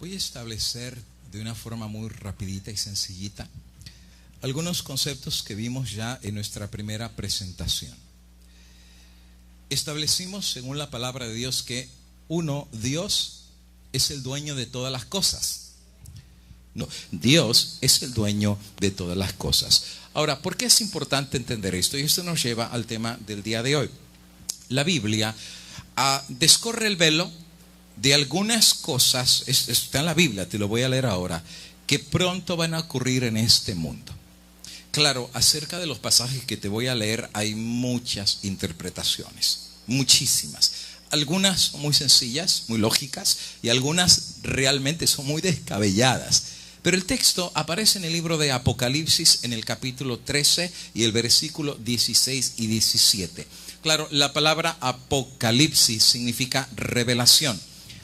Voy a establecer de una forma muy rapidita y sencillita algunos conceptos que vimos ya en nuestra primera presentación. Establecimos, según la palabra de Dios, que Dios es el dueño de todas las cosas. No, Dios es el dueño de todas las cosas. Ahora, ¿por qué es importante entender esto? Y esto nos lleva al tema del día de hoy. La Biblia descorre el velo de algunas cosas, está en la Biblia, te lo voy a leer ahora, que pronto van a ocurrir en este mundo. Claro, acerca de los pasajes que te voy a leer hay muchas interpretaciones, muchísimas. Algunas son muy sencillas, muy lógicas, y algunas realmente son muy descabelladas. Pero el texto aparece en el libro de Apocalipsis en el capítulo 13 y el versículo 16 y 17. Claro, la palabra Apocalipsis significa revelación.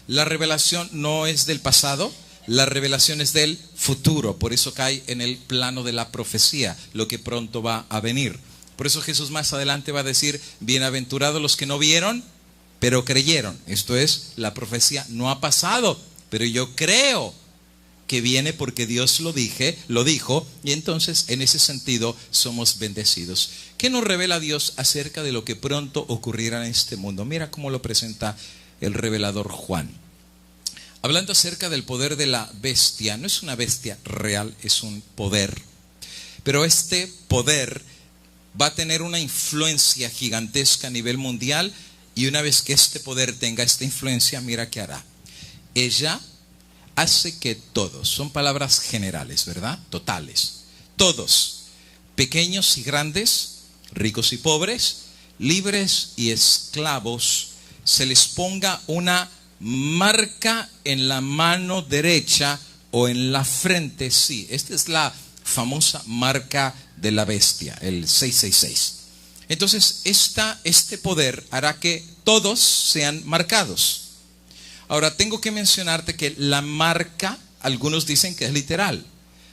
La revelación no es del pasado, la revelación es del futuro. Por eso cae en el plano de la profecía, lo que pronto va a venir. Por eso Jesús más adelante va a decir: bienaventurados los que no vieron, pero creyeron. Esto es, la profecía no ha pasado, pero yo creo que viene porque Dios lo dijo, y entonces en ese sentido somos bendecidos. ¿Qué nos revela Dios acerca de lo que pronto ocurrirá en este mundo? Mira cómo lo presenta el revelador Juan. Hablando acerca del poder de la bestia, no es una bestia real, es un poder. Pero este poder va a tener una influencia gigantesca a nivel mundial, y una vez que este poder tenga esta influencia, mira qué hará. Ella hace que todos, son palabras generales, ¿verdad? Totales. Todos, pequeños y grandes, ricos y pobres, libres y esclavos, se les ponga una marca en la mano derecha o en la frente. Sí, esta es la famosa marca de la bestia, el 666. Entonces, este poder hará que todos sean marcados. Ahora, tengo que mencionarte que la marca, algunos dicen que es literal.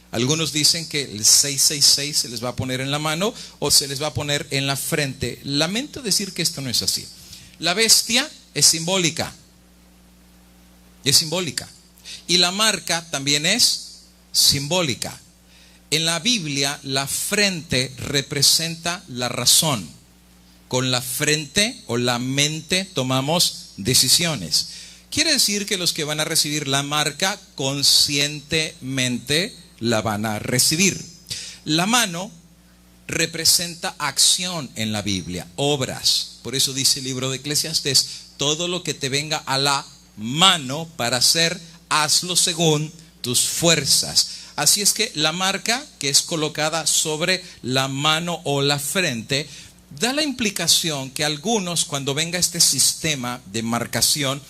Algunos dicen que el 666 se les va a poner en la mano o se les va a poner en la frente. Lamento decir que esto no es así. La bestia es simbólica. Es simbólica. Y la marca también es simbólica. En la Biblia, la frente representa la razón. Con la frente o la mente tomamos decisiones. Quiere decir que los que van a recibir la marca conscientemente la van a recibir. La mano representa acción en la Biblia, obras. Por eso dice el libro de Eclesiastés: todo lo que te venga a la mano para hacer, hazlo según tus fuerzas. Así es que la marca que es colocada sobre la mano o la frente da la implicación que algunos, cuando venga este sistema de marcación,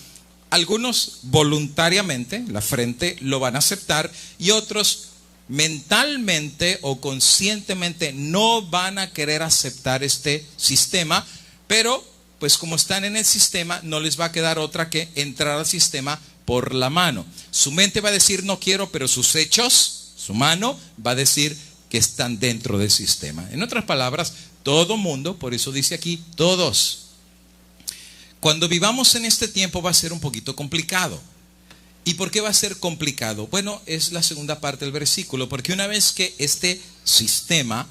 algunos voluntariamente, la frente, lo van a aceptar, y otros mentalmente o conscientemente no van a querer aceptar este sistema, pero pues como están en el sistema, no les va a quedar otra que entrar al sistema por la mano. Su mente va a decir no quiero, pero sus hechos, su mano, va a decir que están dentro del sistema. En otras palabras, todo mundo, por eso dice aquí, todos. Cuando vivamos en este tiempo va a ser un poquito complicado. ¿Y por qué va a ser complicado? Bueno, es la segunda parte del versículo, porque una vez que este sistema,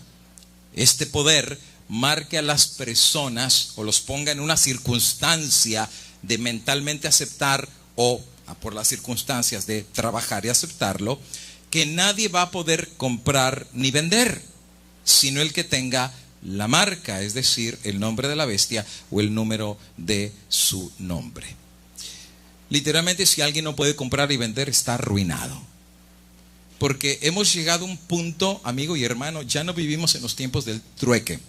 este poder, marque a las personas o los ponga en una circunstancia de mentalmente aceptar o por las circunstancias de trabajar y aceptarlo, que nadie va a poder comprar ni vender, sino el que tenga la marca, es decir, el nombre de la bestia o el número de su nombre. Literalmente, si alguien no puede comprar y vender, está arruinado. Porque hemos llegado a un punto, amigo y hermano, ya no vivimos en los tiempos del trueque.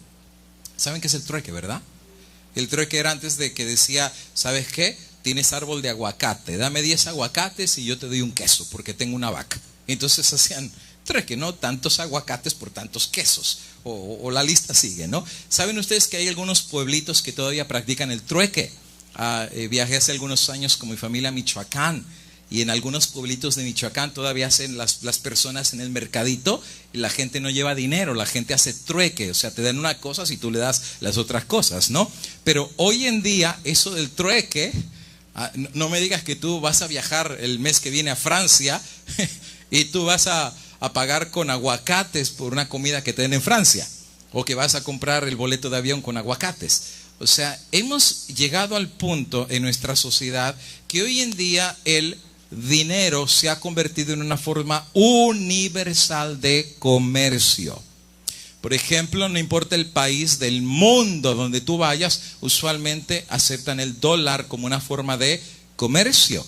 ¿Saben qué es el trueque, verdad? El trueque era antes de que decía, ¿sabes qué? Tienes árbol de aguacate, dame 10 aguacates y yo te doy un queso porque tengo una vaca. Entonces hacían trueque, ¿no? Tantos aguacates por tantos quesos. O la lista sigue, ¿no? ¿Saben ustedes que hay algunos pueblitos que todavía practican el trueque? Viajé hace algunos años con mi familia a Michoacán, y en algunos pueblitos de Michoacán todavía hacen las personas en el mercadito, y la gente no lleva dinero, la gente hace trueque, o sea, te dan una cosa si tú le das las otras cosas, ¿no? Pero hoy en día eso del trueque No me digas que tú vas a viajar el mes que viene a Francia y tú vas a pagar con aguacates por una comida que te den en Francia, o que vas a comprar el boleto de avión con aguacates. O sea, hemos llegado al punto en nuestra sociedad que hoy en día el dinero se ha convertido en una forma universal de comercio. Por ejemplo, no importa el país del mundo donde tú vayas, usualmente aceptan el dólar como una forma de comercio,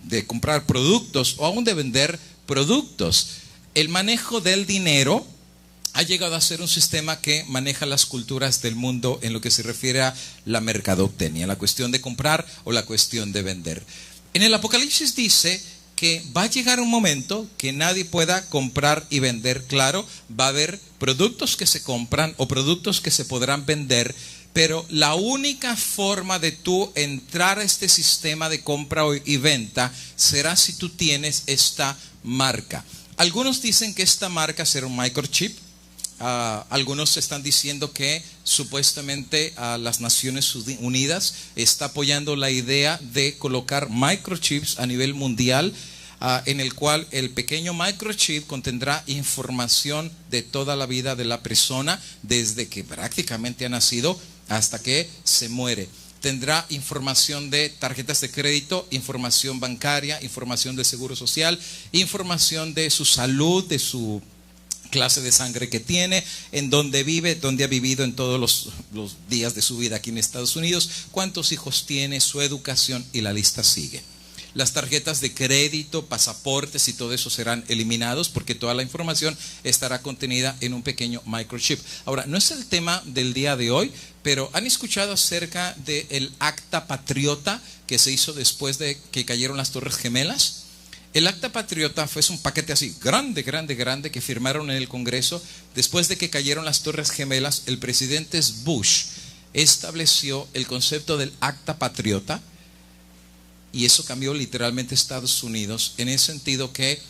de comprar productos o aún de vender productos. El manejo del dinero ha llegado a ser un sistema que maneja las culturas del mundo en lo que se refiere a la mercadotecnia, la cuestión de comprar o la cuestión de vender. En el Apocalipsis dice que va a llegar un momento que nadie pueda comprar y vender. Claro, va a haber productos que se compran o productos que se podrán vender, pero la única forma de tú entrar a este sistema de compra y venta será si tú tienes esta marca. Algunos dicen que esta marca será un microchip. Algunos están diciendo que supuestamente las Naciones Unidas está apoyando la idea de colocar microchips a nivel mundial, en el cual el pequeño microchip contendrá información de toda la vida de la persona, desde que prácticamente ha nacido hasta que se muere. Tendrá información de tarjetas de crédito, información bancaria, información de seguro social, información de su salud, de su clase de sangre que tiene, en dónde vive, dónde ha vivido en todos los días de su vida aquí en Estados Unidos, cuántos hijos tiene, su educación, y la lista sigue. Las tarjetas de crédito, pasaportes y todo eso serán eliminados porque toda la información estará contenida en un pequeño microchip. Ahora, no es el tema del día de hoy, pero ¿han escuchado acerca del Acta Patriota que se hizo después de que cayeron las Torres Gemelas? El Acta Patriota fue un paquete así, grande, que firmaron en el Congreso. Después de que cayeron las Torres Gemelas, el presidente Bush estableció el concepto del Acta Patriota, y eso cambió literalmente Estados Unidos, en el sentido que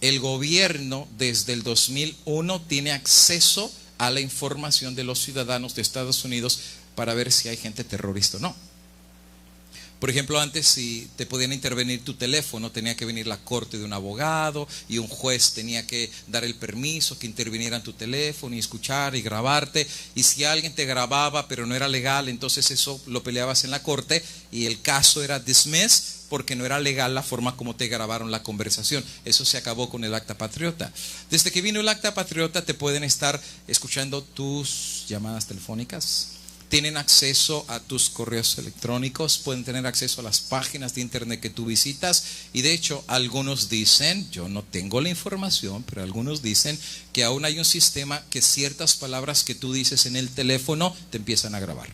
el gobierno desde el 2001 tiene acceso a la información de los ciudadanos de Estados Unidos para ver si hay gente terrorista o no. Por ejemplo, antes si te podían intervenir tu teléfono, tenía que venir la corte de un abogado y un juez tenía que dar el permiso que intervinieran tu teléfono y escuchar y grabarte. Y si alguien te grababa pero no era legal, entonces eso lo peleabas en la corte y el caso era dismissed porque no era legal la forma como te grabaron la conversación. Eso se acabó con el Acta Patriota. Desde que vino el Acta Patriota te pueden estar escuchando tus llamadas telefónicas. Tienen acceso a tus correos electrónicos, pueden tener acceso a las páginas de internet que tú visitas, y de hecho algunos dicen, yo no tengo la información, pero algunos dicen que aún hay un sistema que ciertas palabras que tú dices en el teléfono te empiezan a grabar.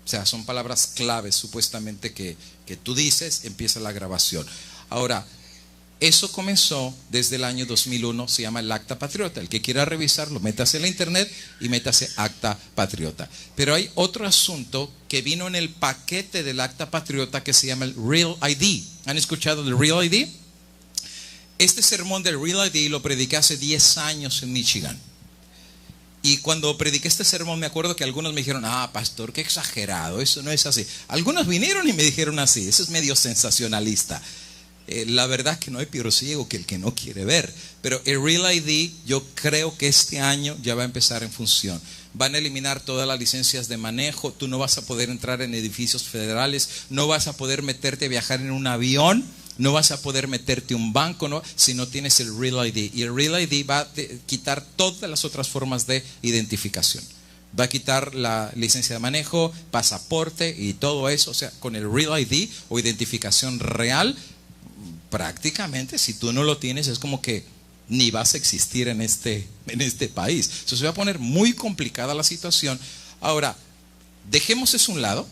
O sea, son palabras claves supuestamente que tú dices, empieza la grabación. Ahora, eso comenzó desde el año 2001, se llama el Acta Patriota. El que quiera revisarlo, métase en la internet y métase Acta Patriota. Pero hay otro asunto que vino en el paquete del Acta Patriota que se llama el Real ID. ¿Han escuchado del Real ID? Este sermón del Real ID lo prediqué hace 10 años en Michigan. Y cuando prediqué este sermón me acuerdo que algunos me dijeron, pastor, qué exagerado, eso no es así. Algunos vinieron y me dijeron así, eso es medio sensacionalista. La verdad que no hay peor ciego que el que no quiere ver. Pero el Real ID yo creo que este año ya va a empezar en función. Van a eliminar todas las licencias de manejo. Tú no vas a poder entrar en edificios federales, no vas a poder meterte a viajar en un avión, no vas a poder meterte a un banco, ¿no?, si no tienes el Real ID. Y el Real ID va a quitar todas las otras formas de identificación. Va a quitar la licencia de manejo, pasaporte y todo eso. O sea, con el Real ID o identificación real, prácticamente si tú no lo tienes es como que ni vas a existir en este país. Eso se va a poner muy complicada la situación. Ahora, dejemos eso a un lado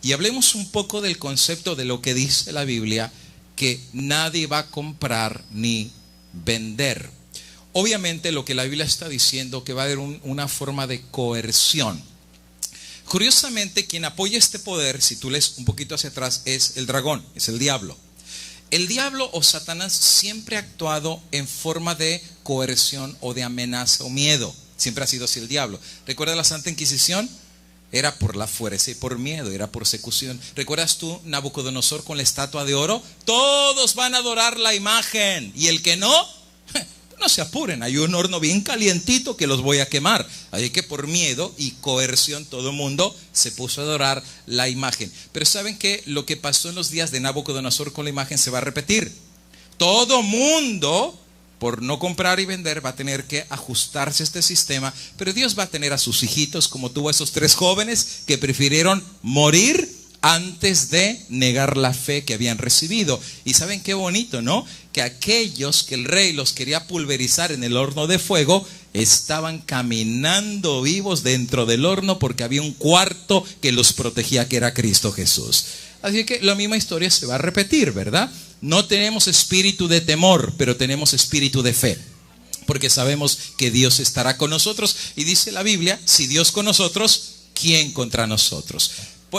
y hablemos un poco del concepto de lo que dice la Biblia, que nadie va a comprar ni vender. Obviamente lo que la Biblia está diciendo, que va a haber una forma de coerción. Curiosamente, quien apoya este poder, si tú lees un poquito hacia atrás, es el dragón, es el diablo. El diablo o Satanás siempre ha actuado en forma de coerción o de amenaza o miedo. Siempre ha sido así el diablo. ¿Recuerda la Santa Inquisición? era por la fuerza y por miedo, era por persecución. ¿Recuerdas tú Nabucodonosor con la estatua de oro? Todos van a adorar la imagen, y el que no, no se apuren, hay un horno bien calientito que los voy a quemar. Así que por miedo y coerción todo el mundo se puso a adorar la imagen. Pero ¿saben qué? Lo que pasó en los días de Nabucodonosor con la imagen se va a repetir. Todo mundo, por no comprar y vender, va a tener que ajustarse a este sistema. Pero Dios va a tener a sus hijitos, como tuvo a esos 3 jóvenes que prefirieron morir antes de negar la fe que habían recibido. Y saben qué bonito, ¿no? Que aquellos que el rey los quería pulverizar en el horno de fuego, estaban caminando vivos dentro del horno, porque había un cuarto que los protegía, que era Cristo Jesús. Así que la misma historia se va a repetir, ¿verdad? No tenemos espíritu de temor, pero tenemos espíritu de fe, porque sabemos que Dios estará con nosotros. Y dice la Biblia, si Dios con nosotros, ¿quién contra nosotros?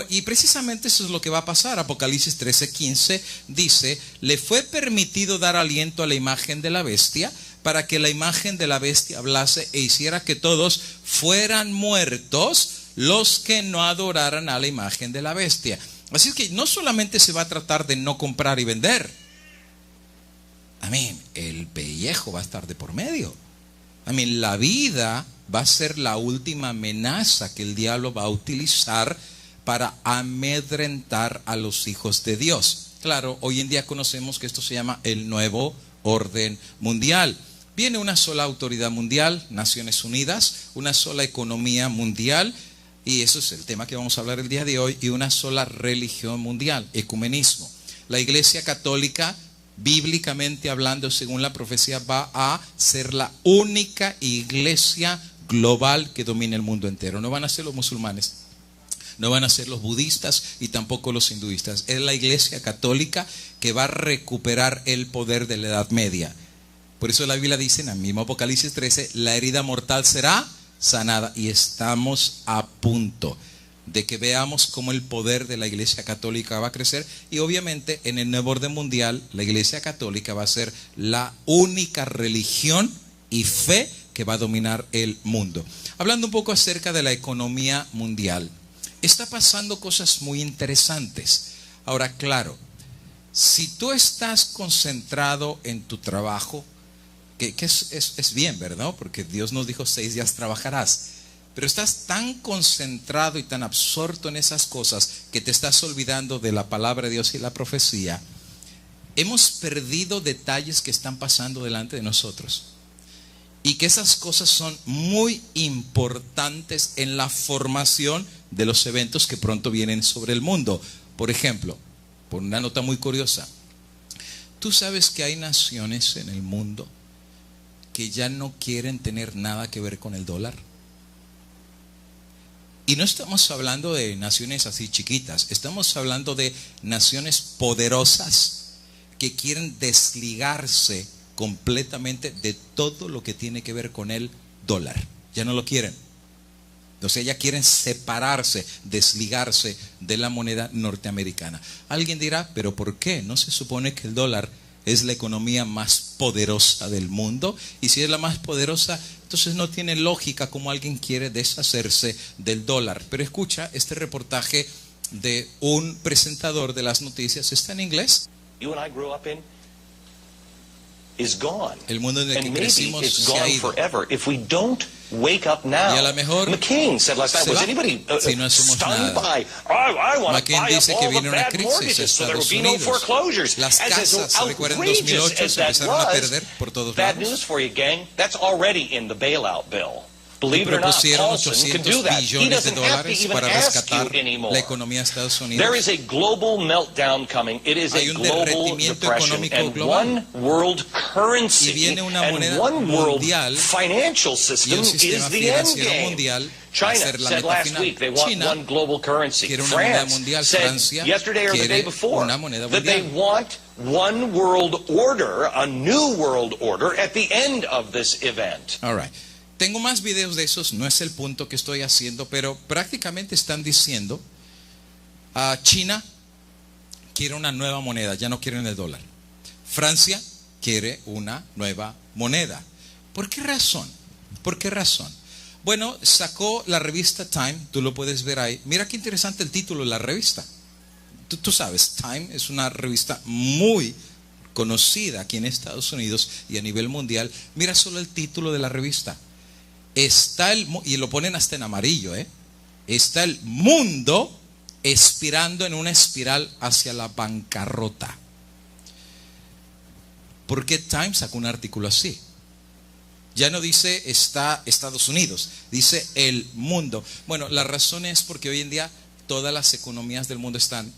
Y precisamente eso es lo que va a pasar. Apocalipsis 13:15 dice: le fue permitido dar aliento a la imagen de la bestia, para que la imagen de la bestia hablase e hiciera que todos fueran muertos los que no adoraran a la imagen de la bestia. Así es que no solamente se va a tratar de no comprar y vender. Amén. El pellejo va a estar de por medio. Amén. La vida va a ser la última amenaza que el diablo va a utilizar para amedrentar a los hijos de Dios. Claro, hoy en día conocemos que esto se llama el nuevo orden mundial. Viene una sola autoridad mundial, Naciones Unidas, una sola economía mundial, y eso es el tema que vamos a hablar el día de hoy, y una sola religión mundial, ecumenismo. La Iglesia Católica, bíblicamente hablando, según la profecía, va a ser la única iglesia global que domine el mundo entero. No van a ser los musulmanes, no van a ser los budistas y tampoco los hinduistas. Es la Iglesia Católica que va a recuperar el poder de la Edad Media. Por eso la Biblia dice en el mismo Apocalipsis 13, la herida mortal será sanada. Y estamos a punto de que veamos cómo el poder de la Iglesia Católica va a crecer. Y obviamente en el nuevo orden mundial, la Iglesia Católica va a ser la única religión y fe que va a dominar el mundo. Hablando un poco acerca de la economía mundial, está pasando cosas muy interesantes. Ahora, claro, si tú estás concentrado en tu trabajo, que es bien, ¿verdad? Porque Dios nos dijo 6 días trabajarás. Pero estás tan concentrado y tan absorto en esas cosas que te estás olvidando de la palabra de Dios y la profecía. Hemos perdido detalles que están pasando delante de nosotros. Y que esas cosas son muy importantes en la formación de los eventos que pronto vienen sobre el mundo. Por ejemplo, por una nota muy curiosa, ¿tú sabes que hay naciones en el mundo que ya no quieren tener nada que ver con el dólar? Y no estamos hablando de naciones así chiquitas, estamos hablando de naciones poderosas que quieren desligarse completamente de todo lo que tiene que ver con el dólar. Ya no lo quieren. O sea, ya quieren separarse, desligarse de la moneda norteamericana. Alguien dirá, ¿pero por qué? ¿No se supone que el dólar es la economía más poderosa del mundo? Y si es la más poderosa, entonces no tiene lógica cómo alguien quiere deshacerse del dólar. Pero escucha, este reportaje de un presentador de las noticias está en inglés. You and I grew up in is gone. El mundo en el que And maybe crecimos it's se ha gone ido. forever if we don't wake up now. Y a lo mejor McCain said last night, se was va anybody si no hacemos stunned nada. by, I want to McCain buy up dice que all the viene una bad crisis en mortgages so there will Estados be no Unidos. foreclosures. Las As casas, recuerden, en outrageous 2008 as se that empezaron a was, perder por todos bad lados. news for you, gang. That's already in the bailout bill. Y Believe it or not, propusieron Paulson can do 800 that. He billones de doesn't have to dólares even para ask rescatar you anymore. la economía de Estados There Unidos. is a global meltdown coming. It is Hay a un global derretimiento depression, económico and global. one world currency Y viene una and moneda one world mundial, financial y system el is sistema the end financiero game. mundial va a China ser la said meta last final. week they want China one global currency. quiere una moneda France mundial. said Francia yesterday or the day quiere before una moneda that they mundial. want one world order, a new world order at the end of this event. All right. Tengo más videos de esos, no es el punto que estoy haciendo, pero prácticamente están diciendo, China quiere una nueva moneda, ya no quieren el dólar. Francia quiere una nueva moneda. ¿Por qué razón? ¿Por qué razón? Bueno, sacó la revista Time, tú lo puedes ver ahí. Mira qué interesante el título de la revista. Tú sabes, Time es una revista muy conocida aquí en Estados Unidos y a nivel mundial. Mira solo el título de la revista. Y lo ponen hasta en amarillo, está el mundo expirando en una espiral hacia la bancarrota. ¿Por qué Time sacó un artículo así? Ya no dice está Estados Unidos, dice el mundo. Bueno, la razón es porque hoy en día todas las economías del mundo están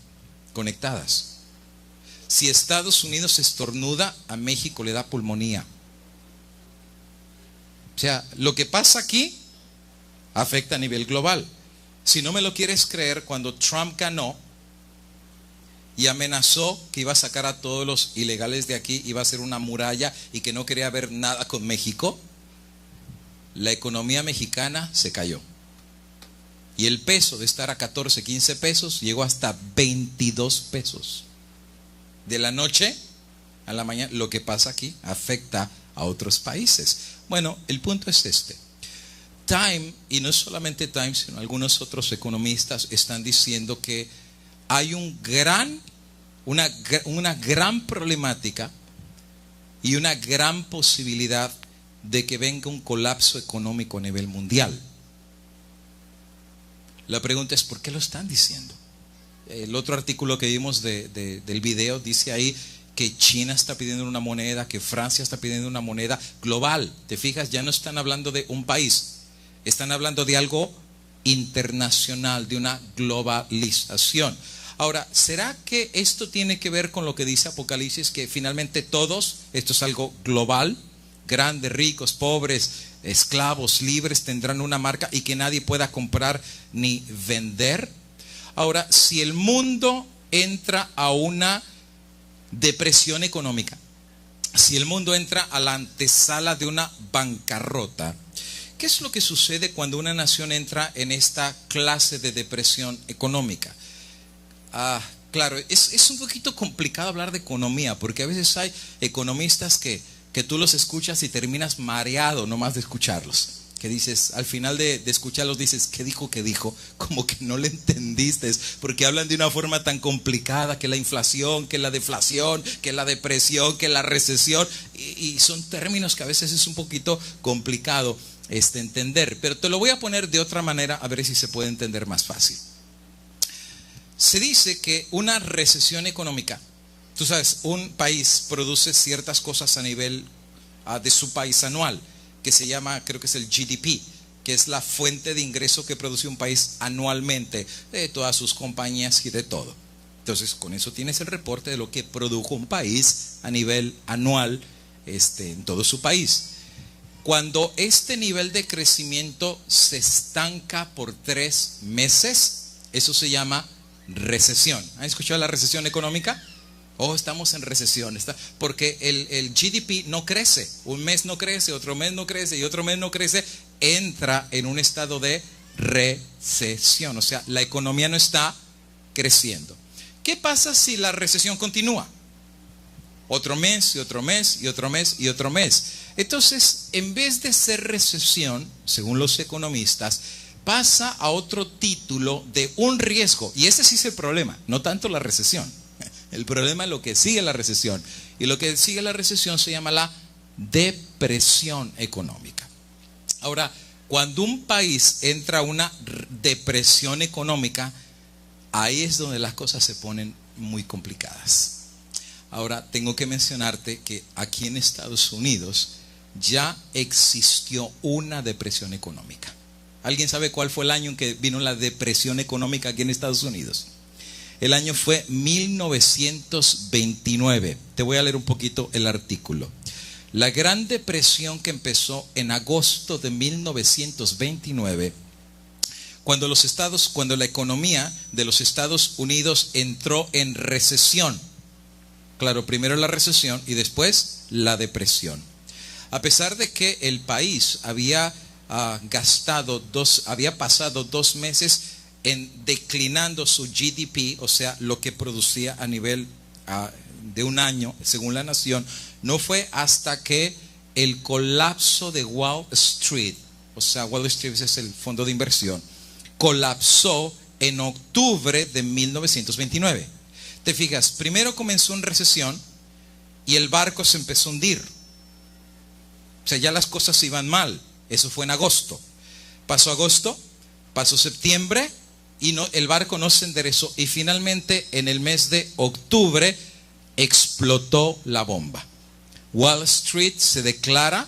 conectadas. Si Estados Unidos estornuda, a México le da pulmonía. O sea, lo que pasa aquí afecta a nivel global. Si no me lo quieres creer, cuando Trump ganó y amenazó que iba a sacar a todos los ilegales de aquí, iba a hacer una muralla y que no quería ver nada con México, la economía mexicana se cayó. Y el peso de estar a 14, 15 pesos llegó hasta 22 pesos. De la noche a la mañana. Lo que pasa aquí afecta a otros países. Bueno, el punto es este. Time, y no solamente Time, sino algunos otros economistas están diciendo que hay una gran problemática y una gran posibilidad de que venga un colapso económico a nivel mundial. La pregunta es, ¿por qué lo están diciendo? El otro artículo que vimos del video dice ahí que China está pidiendo una moneda, que Francia está pidiendo una moneda global. ¿Te fijas? Ya no están hablando de un país, están hablando de algo internacional, de una globalización. Ahora, ¿será que esto tiene que ver con lo que dice Apocalipsis, que finalmente todos, esto es algo global, grandes, ricos, pobres, esclavos, libres, tendrán una marca y que nadie pueda comprar ni vender? Ahora, si el mundo entra a una depresión económica, si el mundo entra a la antesala de una bancarrota, ¿qué es lo que sucede cuando una nación entra en esta clase de depresión económica? Claro, es un poquito complicado hablar de economía, porque a veces hay economistas que tú los escuchas y terminas mareado nomás de escucharlos. Que dices, al final de escucharlos dices, ¿qué dijo? Como que no le entendiste, porque hablan de una forma tan complicada, que la inflación, que la deflación, que la depresión, que la recesión, y son términos que a veces es un poquito complicado entender, pero te lo voy a poner de otra manera a ver si se puede entender más fácil. Se dice que una recesión económica, tú sabes, un país produce ciertas cosas a nivel de su país anual, que se llama, creo que es el GDP, que es la fuente de ingreso que produce un país anualmente, de todas sus compañías y de todo. Entonces, con eso tienes el reporte de lo que produjo un país a nivel anual en todo su país. Cuando este nivel de crecimiento se estanca por 3 meses, eso se llama recesión. ¿Han escuchado la recesión económica? Estamos en recesión, porque el GDP no crece, un mes no crece, otro mes no crece y otro mes no crece, entra en un estado de recesión, o sea, la economía no está creciendo. ¿Qué pasa si la recesión continúa? Otro mes y otro mes y otro mes y otro mes. Entonces, en vez de ser recesión, según los economistas, pasa a otro título de un riesgo, y ese sí es el problema, no tanto la recesión. El problema es lo que sigue la recesión. Y lo que sigue la recesión se llama la depresión económica. Ahora, cuando un país entra a una depresión económica, ahí es donde las cosas se ponen muy complicadas. Ahora, tengo que mencionarte que aquí en Estados Unidos ya existió una depresión económica. ¿Alguien sabe cuál fue el año en que vino la depresión económica aquí en Estados Unidos? El año fue 1929. Te voy a leer un poquito el artículo. La Gran Depresión, que empezó en agosto de 1929, cuando la economía de los Estados Unidos entró en recesión. Claro, primero la recesión y después la depresión. A pesar de que el país había pasado 2 meses en declinando su GDP, o sea, lo que producía a nivel de un año, según la nación, no fue hasta que el colapso de Wall Street o sea, Wall Street es el fondo de inversión, colapsó en octubre de 1929. Te fijas, primero comenzó en recesión y el barco se empezó a hundir. O sea, ya las cosas iban mal. Eso fue en agosto. Pasó agosto, pasó septiembre y no, el barco no se enderezó. Y finalmente en el mes de octubre explotó la bomba. Wall Street se declara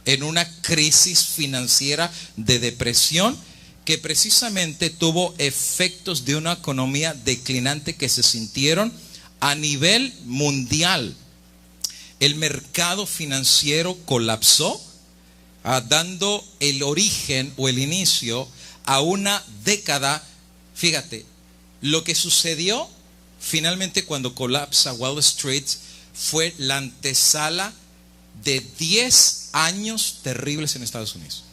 en una crisis financiera de depresión que precisamente tuvo efectos de una economía declinante que se sintieron a nivel mundial. El mercado financiero colapsó, dando el origen o el inicio a una década. Fíjate, lo que sucedió finalmente cuando colapsa Wall Street fue la antesala de 10 años terribles en Estados Unidos.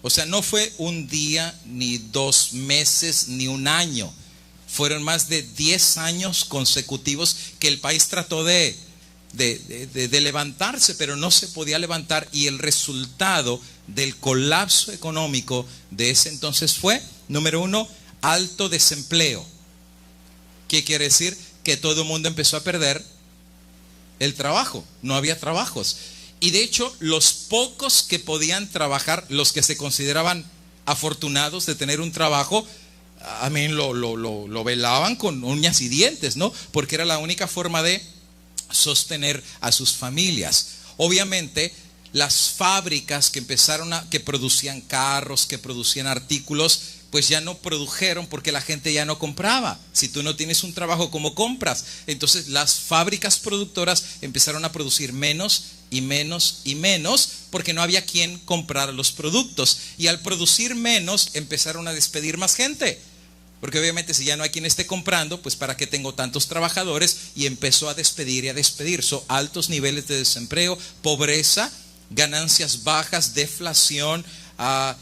O sea, no fue un día, ni 2 meses, ni un año. Fueron más de 10 años consecutivos que el país trató de levantarse, pero no se podía levantar. Y el resultado del colapso económico de ese entonces fue, número 1, alto desempleo. ¿Qué quiere decir? Que todo el mundo empezó a perder el trabajo. No había trabajos. Y de hecho, los pocos que podían trabajar, los que se consideraban afortunados de tener un trabajo, lo velaban con uñas y dientes, ¿no? Porque era la única forma de sostener a sus familias. Obviamente, las fábricas que producían carros, que producían artículos, pues ya no produjeron porque la gente ya no compraba. Si tú no tienes un trabajo, ¿cómo compras? Entonces las fábricas productoras empezaron a producir menos y menos y menos porque no había quien comprar los productos. Y al producir menos empezaron a despedir más gente. Porque obviamente si ya no hay quien esté comprando, pues ¿para qué tengo tantos trabajadores? Y empezó a despedir y a despedir. Son altos niveles de desempleo, pobreza, ganancias bajas, deflación.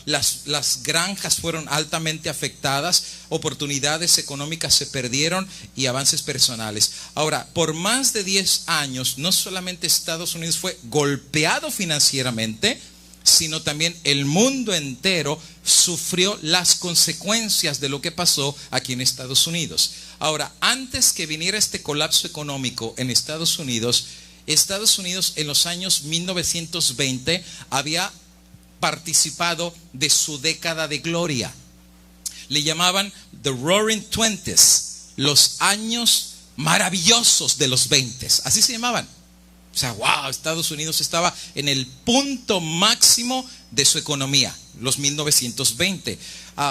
Las granjas fueron altamente afectadas, oportunidades económicas se perdieron y avances personales. Ahora, por más de 10 años, no solamente Estados Unidos fue golpeado financieramente, sino también el mundo entero sufrió las consecuencias de lo que pasó aquí en Estados Unidos. Ahora, antes que viniera este colapso económico en Estados Unidos en los años 1920 había participado de su década de gloria. Le llamaban The Roaring Twenties, los años maravillosos de los 20, así se llamaban. O sea, wow, Estados Unidos estaba en el punto máximo de su economía, los 1920.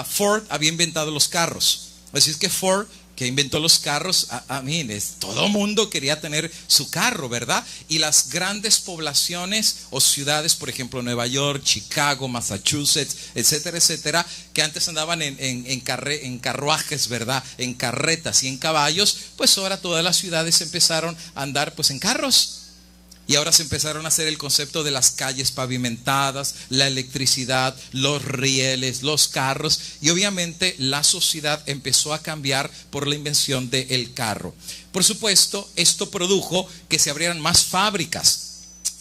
Ford había inventado los carros. Así es que Ford, que inventó los carros, todo mundo quería tener su carro, ¿verdad? Y las grandes poblaciones o ciudades, por ejemplo, Nueva York, Chicago, Massachusetts, etcétera, etcétera, que antes andaban en carruajes, ¿verdad? En carretas y en caballos, pues ahora todas las ciudades empezaron a andar pues en carros. Y ahora se empezaron a hacer el concepto de las calles pavimentadas, la electricidad, los rieles, los carros. Y obviamente la sociedad empezó a cambiar por la invención del carro. Por supuesto, esto produjo que se abrieran más fábricas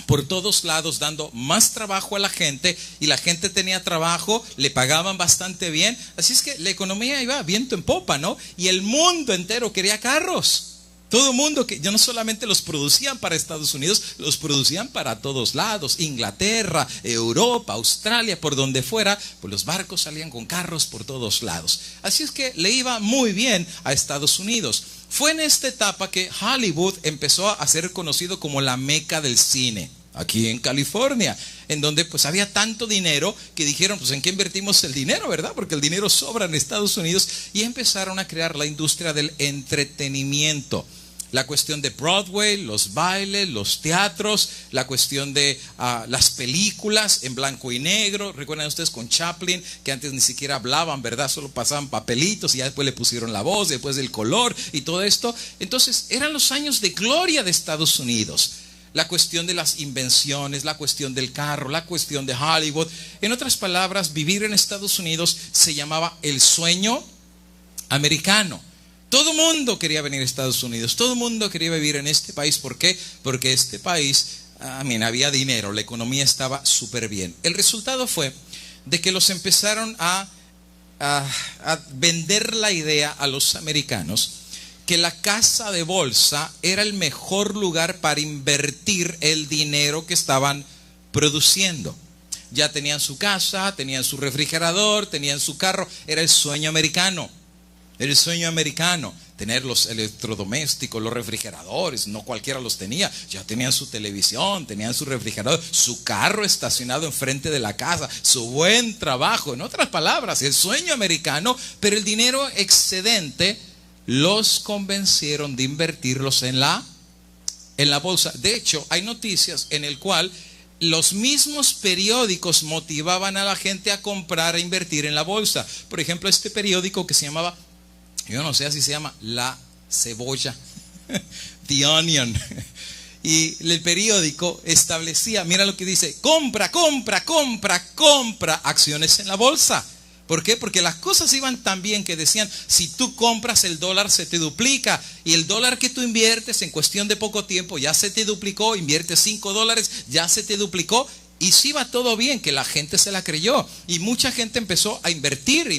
por todos lados, dando más trabajo a la gente. Y la gente tenía trabajo, le pagaban bastante bien. Así es que la economía iba viento en popa, ¿no? Y el mundo entero quería carros. Todo el mundo, que ya no solamente los producían para Estados Unidos, los producían para todos lados, Inglaterra, Europa, Australia, por donde fuera, pues los barcos salían con carros por todos lados. Así es que le iba muy bien a Estados Unidos. Fue en esta etapa que Hollywood empezó a ser conocido como la meca del cine, aquí en California, en donde pues había tanto dinero que dijeron, pues ¿en qué invertimos el dinero, verdad? Porque el dinero sobra en Estados Unidos, y empezaron a crear la industria del entretenimiento. La cuestión de Broadway, los bailes, los teatros, la cuestión de las películas en blanco y negro. Recuerdan ustedes con Chaplin, que antes ni siquiera hablaban, ¿verdad? Solo pasaban papelitos y ya después le pusieron la voz, después el color y todo esto. Entonces eran los años de gloria de Estados Unidos. La cuestión de las invenciones, la cuestión del carro, la cuestión de Hollywood. En otras palabras, vivir en Estados Unidos se llamaba el sueño americano. Todo el mundo quería venir a Estados Unidos, todo el mundo quería vivir en este país. ¿Por qué? Porque este país había dinero, la economía estaba súper bien. El resultado fue de que los empezaron a vender la idea a los americanos que la casa de bolsa era el mejor lugar para invertir el dinero que estaban produciendo. Ya tenían su casa, tenían su refrigerador, tenían su carro. Era el sueño americano. Era el sueño americano. Tener los electrodomésticos, los refrigeradores. No cualquiera los tenía. Ya tenían su televisión, tenían su refrigerador, su carro estacionado enfrente de la casa, su buen trabajo. En otras palabras, el sueño americano. Pero el dinero excedente los convencieron de invertirlos en la bolsa. De hecho, hay noticias en el cual los mismos periódicos motivaban a la gente a comprar e invertir en la bolsa. Por ejemplo, este periódico que se llamaba, yo no sé si se llama La Cebolla, The Onion. Y el periódico establecía, mira lo que dice: compra acciones en la bolsa. ¿Por qué? Porque las cosas iban tan bien que decían, si tú compras, el dólar se te duplica. Y el dólar que tú inviertes en cuestión de poco tiempo ya se te duplicó. Inviertes $5, ya se te duplicó. Y sí iba todo bien, que la gente se la creyó. Y mucha gente empezó a invertir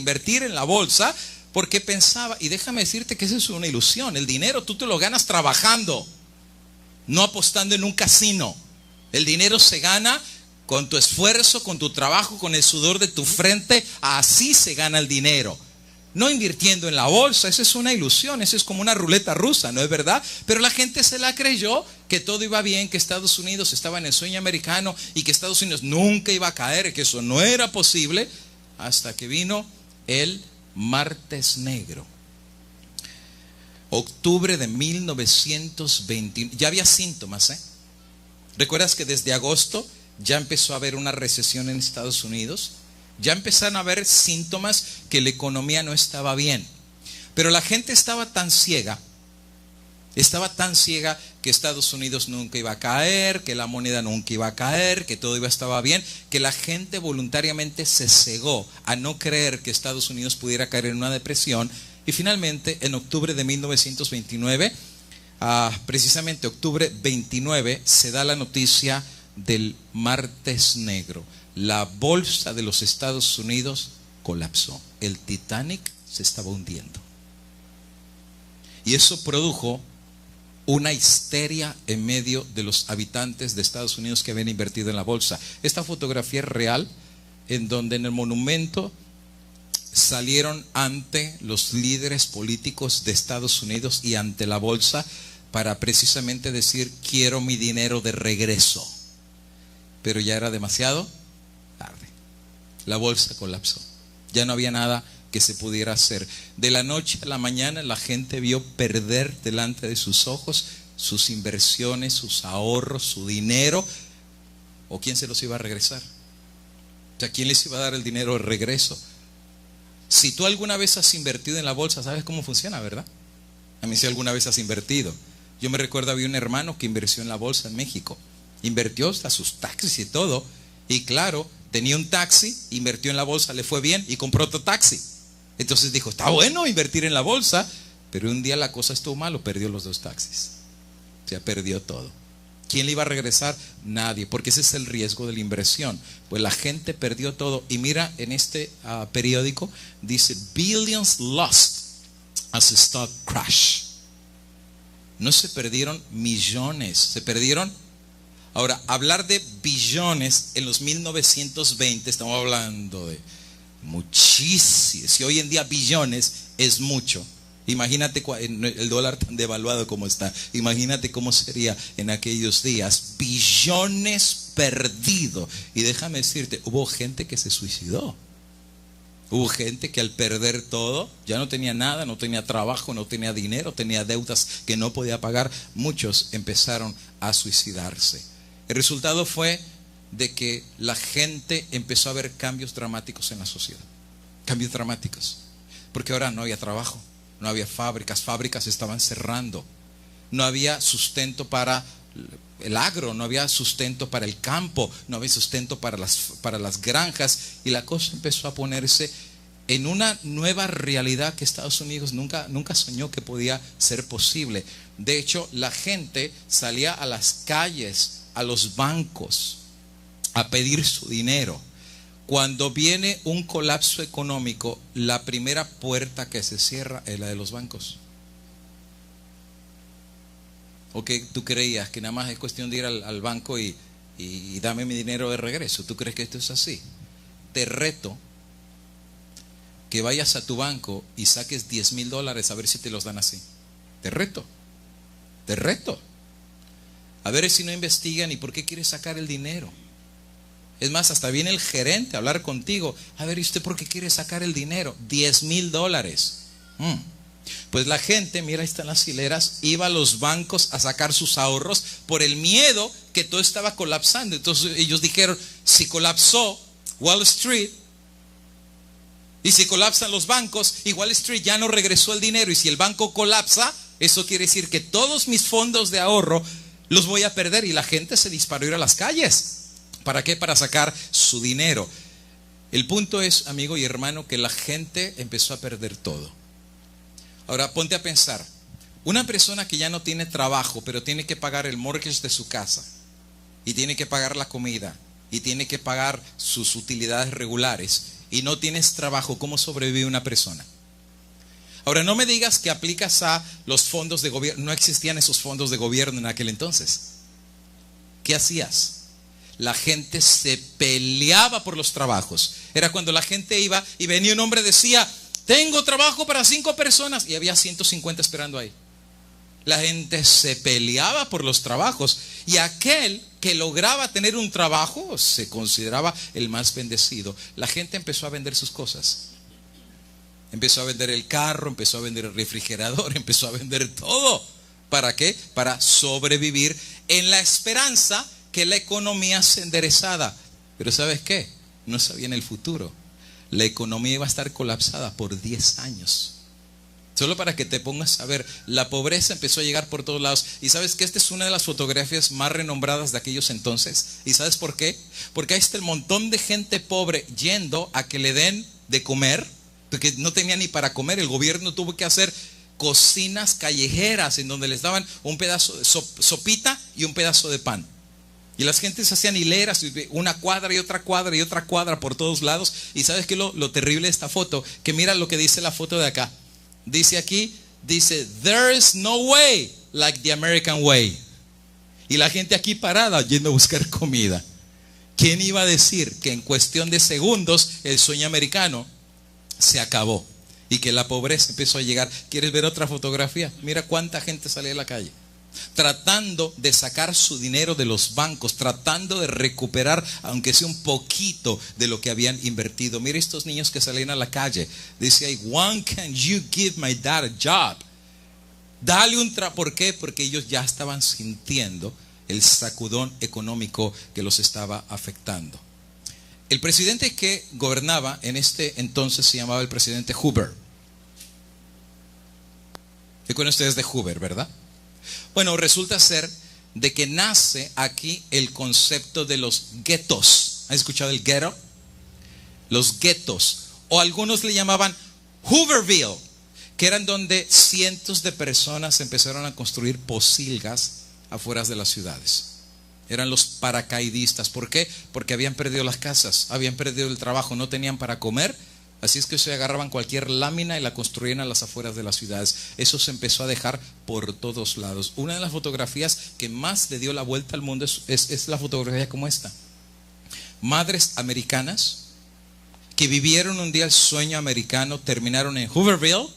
en la bolsa, porque pensaba, y déjame decirte que eso es una ilusión. El dinero tú te lo ganas trabajando, no apostando en un casino. El dinero se gana con tu esfuerzo, con tu trabajo, con el sudor de tu frente. Así se gana el dinero. No invirtiendo en la bolsa. Eso es una ilusión. Eso es como una ruleta rusa, ¿no es verdad? Pero la gente se la creyó, que todo iba bien, que Estados Unidos estaba en el sueño americano y que Estados Unidos nunca iba a caer, que eso no era posible, hasta que vino el Martes Negro. Octubre de 1921. Ya había síntomas, ¿eh? ¿Recuerdas que desde agosto ya empezó a haber una recesión en Estados Unidos? Ya empezaron a haber síntomas que la economía no estaba bien. Pero la gente estaba tan ciega que Estados Unidos nunca iba a caer, que la moneda nunca iba a caer, que todo estaba bien, que la gente voluntariamente se cegó a no creer que Estados Unidos pudiera caer en una depresión. Y finalmente, en octubre de 1929, precisamente octubre 29, se da la noticia del Martes Negro. La bolsa de los Estados Unidos colapsó. El Titanic se estaba hundiendo. Y eso produjo una histeria en medio de los habitantes de Estados Unidos que habían invertido en la bolsa. Esta fotografía es real, en donde en el monumento salieron ante los líderes políticos de Estados Unidos y ante la bolsa para precisamente decir: quiero mi dinero de regreso. Pero ya era demasiado tarde. La bolsa colapsó. Ya no había nada que se pudiera hacer. De la noche a la mañana la gente vio perder delante de sus ojos sus inversiones, sus ahorros, su dinero. ¿O quién se los iba a regresar? O sea, ¿quién les iba a dar el dinero de regreso? Si tú alguna vez has invertido en la bolsa, sabes cómo funciona, ¿verdad? A mí si alguna vez has invertido. Yo me recuerdo, había un hermano que invirtió en la bolsa en México. Invirtió hasta sus taxis y todo. Y claro, tenía un taxi, invirtió en la bolsa, le fue bien y compró otro taxi. Entonces dijo: está bueno invertir en la bolsa. Pero un día la cosa estuvo mal, perdió los dos taxis. O sea, perdió todo. ¿Quién le iba a regresar? Nadie, porque ese es el riesgo de la inversión. Pues la gente perdió todo. Y mira, en este periódico dice: billions lost as a stock crash. No se perdieron millones, se perdieron. Ahora, hablar de billones en los 1920, estamos hablando de muchísimos. Si hoy en día billones es mucho, imagínate el dólar tan devaluado como está. Imagínate cómo sería en aquellos días. Billones perdidos. Y déjame decirte, hubo gente que se suicidó. Hubo gente que al perder todo ya no tenía nada, no tenía trabajo, no tenía dinero, tenía deudas que no podía pagar. Muchos empezaron a suicidarse. El resultado fue de que la gente empezó a ver cambios dramáticos en la sociedad. Cambios dramáticos. Porque ahora no había trabajo, no había fábricas estaban cerrando. No había sustento para el agro, no había sustento para el campo, no había sustento para las granjas. Y la cosa empezó a ponerse en una nueva realidad que Estados Unidos nunca soñó que podía ser posible. De hecho, la gente salía a las calles a los bancos a pedir su dinero. Cuando viene un colapso económico, la primera puerta que se cierra es la de los bancos. ¿O que tú creías que nada más es cuestión de ir al banco y dame mi dinero de regreso? ¿Tú crees que esto es así? Te reto que vayas a tu banco y saques $10,000 a ver si te los dan así. Te reto. A ver si no investigan y por qué quieres sacar el dinero. Es más, hasta viene el gerente a hablar contigo. A ver, ¿y usted por qué quiere sacar el dinero? $10,000. Pues la gente, mira, ahí están las hileras, iba a los bancos a sacar sus ahorros por el miedo que todo estaba colapsando. Entonces ellos dijeron, si colapsó Wall Street y si colapsan los bancos, y Wall Street ya no regresó el dinero, y si el banco colapsa, eso quiere decir que todos mis fondos de ahorro los voy a perder. Y la gente se disparó a ir a las calles. ¿Para qué? Para sacar su dinero. El punto es, amigo y hermano, que la gente empezó a perder todo. Ahora ponte a pensar, una persona que ya no tiene trabajo, pero tiene que pagar el mortgage de su casa, y tiene que pagar la comida, y tiene que pagar sus utilidades regulares, y no tienes trabajo, ¿cómo sobrevive una persona? Ahora no me digas que aplicas a los fondos de gobierno. No existían esos fondos de gobierno en aquel entonces. ¿Qué hacías? La gente se peleaba por los trabajos. Era cuando la gente iba y venía un hombre, decía, tengo trabajo para 5 personas, y había 150 esperando ahí. La gente se peleaba por los trabajos, y aquel que lograba tener un trabajo se consideraba el más bendecido. La gente empezó a vender sus cosas. Empezó a vender el carro, empezó a vender el refrigerador, empezó a vender todo. ¿Para qué? Para sobrevivir en la esperanza que la economía se enderezara. Pero ¿sabes qué? No sabían el futuro. La economía iba a estar colapsada por 10 años. Solo para que te pongas a ver, la pobreza empezó a llegar por todos lados. Y sabes que esta es una de las fotografías más renombradas de aquellos entonces. ¿Y sabes por qué? Porque ahí está el montón de gente pobre yendo a que le den de comer, porque no tenía ni para comer. El gobierno tuvo que hacer cocinas callejeras en donde les daban un pedazo de sopita y un pedazo de pan. Y las gentes hacían hileras, una cuadra y otra cuadra y otra cuadra por todos lados. Y ¿sabes qué es lo terrible de esta foto? Que mira lo que dice la foto de acá. Dice aquí, dice, there is no way like the American way. Y la gente aquí parada yendo a buscar comida. ¿Quién iba a decir que en cuestión de segundos el sueño americano se acabó? Y que la pobreza empezó a llegar. ¿Quieres ver otra fotografía? Mira cuánta gente sale a la calle, tratando de sacar su dinero de los bancos, tratando de recuperar aunque sea un poquito de lo que habían invertido. Mira estos niños que salían a la calle. Dice, "When can you give my dad a job?" Dale un trabajo. ¿Por qué? Porque ellos ya estaban sintiendo el sacudón económico que los estaba afectando. El presidente que gobernaba en este entonces se llamaba el presidente Hoover. ¿Recuerdan ustedes de Hoover, verdad? Bueno, resulta ser de que nace aquí el concepto de los guetos. ¿Has escuchado el ghetto? Los guetos, o algunos le llamaban Hooverville, que eran donde cientos de personas empezaron a construir posilgas afuera de las ciudades. Eran los paracaidistas. ¿Por qué? Porque habían perdido las casas, habían perdido el trabajo, no tenían para comer. Así es que se agarraban cualquier lámina y la construían a las afueras de las ciudades. Eso se empezó a dejar por todos lados. Una de las fotografías que más le dio la vuelta al mundo es la fotografía como esta. Madres americanas que vivieron un día el sueño americano, terminaron en Hooverville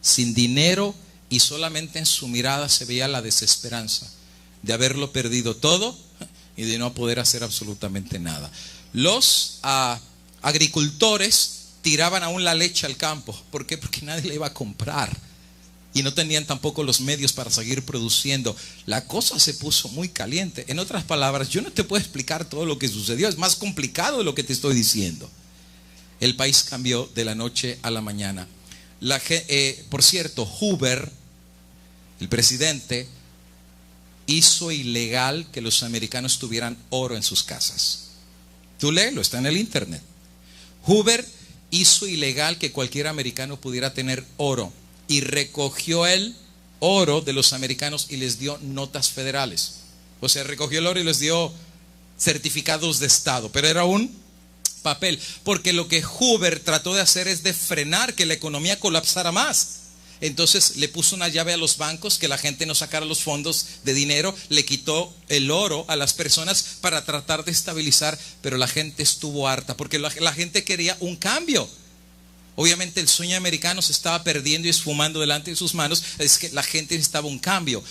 sin dinero, y solamente en su mirada se veía la desesperanza de haberlo perdido todo y de no poder hacer absolutamente nada. Los agricultores tiraban aún la leche al campo. ¿Por qué? Porque nadie la iba a comprar y no tenían tampoco los medios para seguir produciendo. La cosa se puso muy caliente. En otras palabras, yo no te puedo explicar todo lo que sucedió. Es más complicado de lo que te estoy diciendo. El país cambió de la noche a la mañana. Por cierto, Hoover, el presidente, hizo ilegal que los americanos tuvieran oro en sus casas. Tú léelo, está en el internet. Hoover hizo ilegal que cualquier americano pudiera tener oro, y recogió el oro de los americanos y les dio notas federales. O sea, recogió el oro y les dio certificados de estado, pero era un papel, porque lo que Hoover trató de hacer es de frenar que la economía colapsara más. Entonces le puso una llave a los bancos, que la gente no sacara los fondos de dinero, le quitó el oro a las personas para tratar de estabilizar, pero la gente estuvo harta, porque la gente quería un cambio. Obviamente el sueño americano se estaba perdiendo y esfumando delante de sus manos, es que la gente necesitaba un cambio.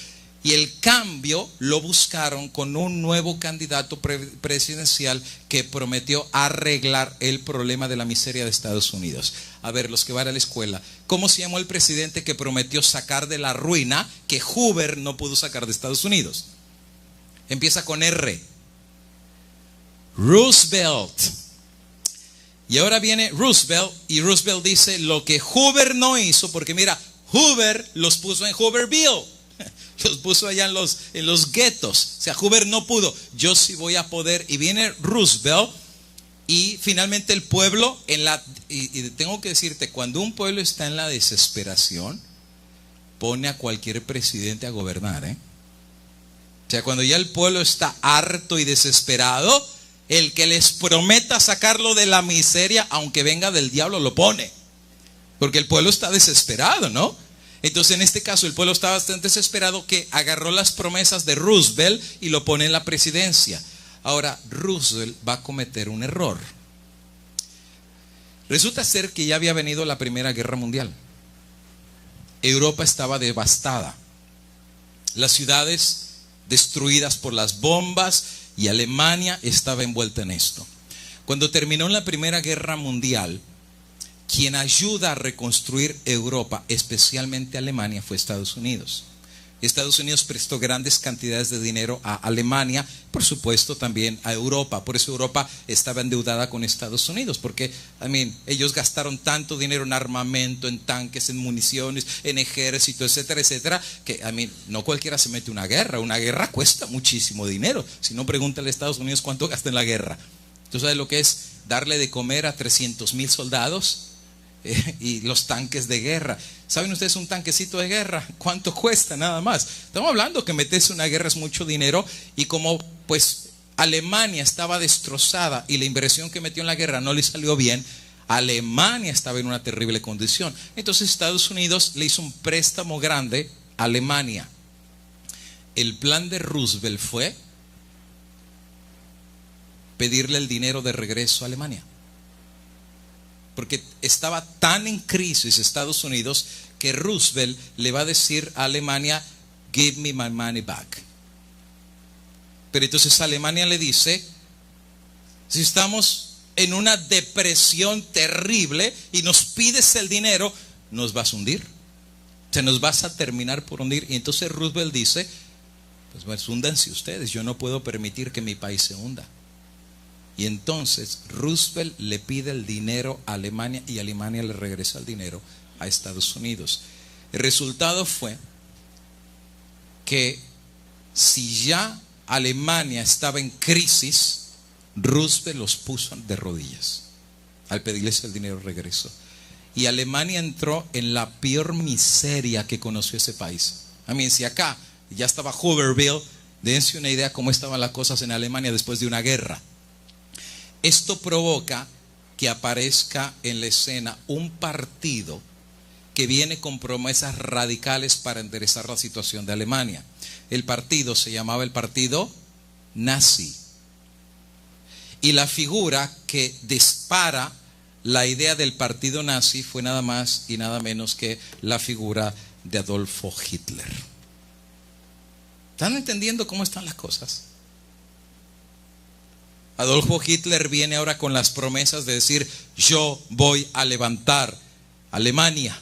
Y el cambio lo buscaron con un nuevo candidato presidencial que prometió arreglar el problema de la miseria de Estados Unidos. A ver, los que van a la escuela, ¿cómo se llamó el presidente que prometió sacar de la ruina que Hoover no pudo sacar de Estados Unidos? Empieza con R. Roosevelt. Y ahora viene Roosevelt, y Roosevelt dice lo que Hoover no hizo, porque mira, Hoover los puso en Hooverville. Los puso allá en los guetos. O sea, Hoover no pudo. Yo sí voy a poder. Y viene Roosevelt. Y finalmente el pueblo y tengo que decirte, cuando un pueblo está en la desesperación, pone a cualquier presidente a gobernar, O sea, cuando ya el pueblo está harto y desesperado, el que les prometa sacarlo de la miseria, aunque venga del diablo, lo pone. Porque el pueblo está desesperado, ¿no? Entonces en este caso el pueblo estaba bastante desesperado, que agarró las promesas de Roosevelt y lo pone en la presidencia. Ahora Roosevelt va a cometer un error. Resulta ser que ya había venido la Primera Guerra Mundial. Europa estaba devastada, las ciudades destruidas por las bombas, y Alemania estaba envuelta en esto. Cuando terminó la Primera Guerra Mundial, quien ayuda a reconstruir Europa, especialmente Alemania, fue Estados Unidos. Estados Unidos prestó grandes cantidades de dinero a Alemania, por supuesto también a Europa. Por eso Europa estaba endeudada con Estados Unidos, porque ellos gastaron tanto dinero en armamento, en tanques, en municiones, en ejército, etcétera, etcétera, que no cualquiera se mete una guerra. Una guerra cuesta muchísimo dinero. Si no, pregúntale a Estados Unidos cuánto gasta en la guerra. ¿Tú sabes lo que es darle de comer a 300,000 soldados? Y los tanques de guerra. ¿Saben ustedes un tanquecito de guerra cuánto cuesta? Nada más. Estamos hablando que meterse en una guerra es mucho dinero. Y como pues Alemania estaba destrozada y la inversión que metió en la guerra no le salió bien, Alemania estaba en una terrible condición. Entonces Estados Unidos le hizo un préstamo grande a Alemania. El plan de Roosevelt fue pedirle el dinero de regreso a Alemania, porque estaba tan en crisis Estados Unidos que Roosevelt le va a decir a Alemania, give me my money back. Pero entonces Alemania le dice, si estamos en una depresión terrible y nos pides el dinero, nos vas a hundir, se nos vas a terminar por hundir. Y entonces Roosevelt dice, pues húndanse ustedes, yo no puedo permitir que mi país se hunda. Y entonces Roosevelt le pide el dinero a Alemania y Alemania le regresa el dinero a Estados Unidos. El resultado fue que si ya Alemania estaba en crisis, Roosevelt los puso de rodillas al pedirles el dinero de regreso. Y Alemania entró en la peor miseria que conoció ese país. Si acá ya estaba Hooverville, dense una idea cómo estaban las cosas en Alemania después de una guerra. Esto provoca que aparezca en la escena un partido que viene con promesas radicales para enderezar la situación de Alemania. El partido se llamaba el Partido Nazi. Y la figura que dispara la idea del Partido Nazi fue nada más y nada menos que la figura de Adolfo Hitler. ¿Están entendiendo cómo están las cosas? Adolfo Hitler viene ahora con las promesas de decir, yo voy a levantar Alemania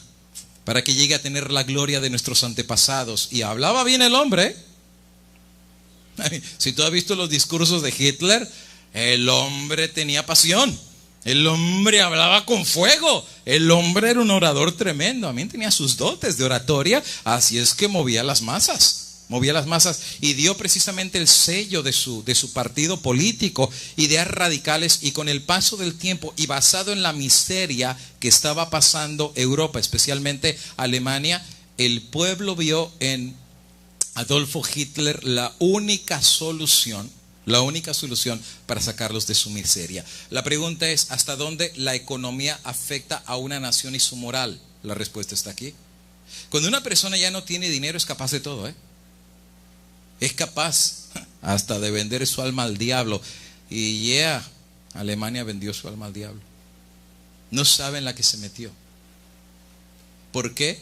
para que llegue a tener la gloria de nuestros antepasados. Y hablaba bien el hombre, Si tú has visto los discursos de Hitler, el hombre tenía pasión, el hombre hablaba con fuego, el hombre era un orador tremendo, también tenía sus dotes de oratoria, así es que movía las masas y dio precisamente el sello de su partido político, ideas radicales. Y con el paso del tiempo y basado en la miseria que estaba pasando Europa, especialmente Alemania, el pueblo vio en Adolfo Hitler la única solución para sacarlos de su miseria. La pregunta es, ¿hasta dónde la economía afecta a una nación y su moral? La respuesta está aquí. Cuando una persona ya no tiene dinero, es capaz de todo, ¿eh? Es capaz hasta de vender su alma al diablo. Y Alemania vendió su alma al diablo. No saben la que se metió. ¿Por qué?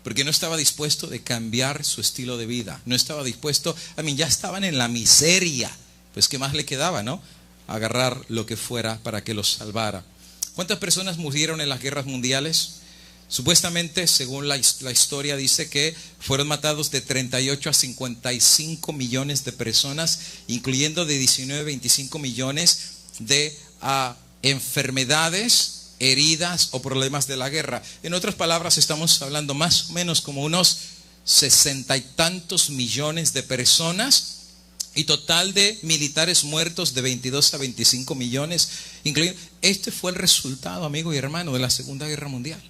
Porque no estaba dispuesto de cambiar su estilo de vida. No estaba dispuesto, ya estaban en la miseria. Pues qué más le quedaba, ¿no? Agarrar lo que fuera para que los salvara. ¿Cuántas personas murieron en las guerras mundiales? Supuestamente, según la historia, dice que fueron matados de 38 a 55 millones de personas, incluyendo de 19 a 25 millones de enfermedades, heridas o problemas de la guerra. En otras palabras, estamos hablando más o menos como unos 60 y tantos millones de personas, y total de militares muertos de 22 a 25 millones, incluyendo. Este fue el resultado, amigo y hermano, de la Segunda Guerra Mundial.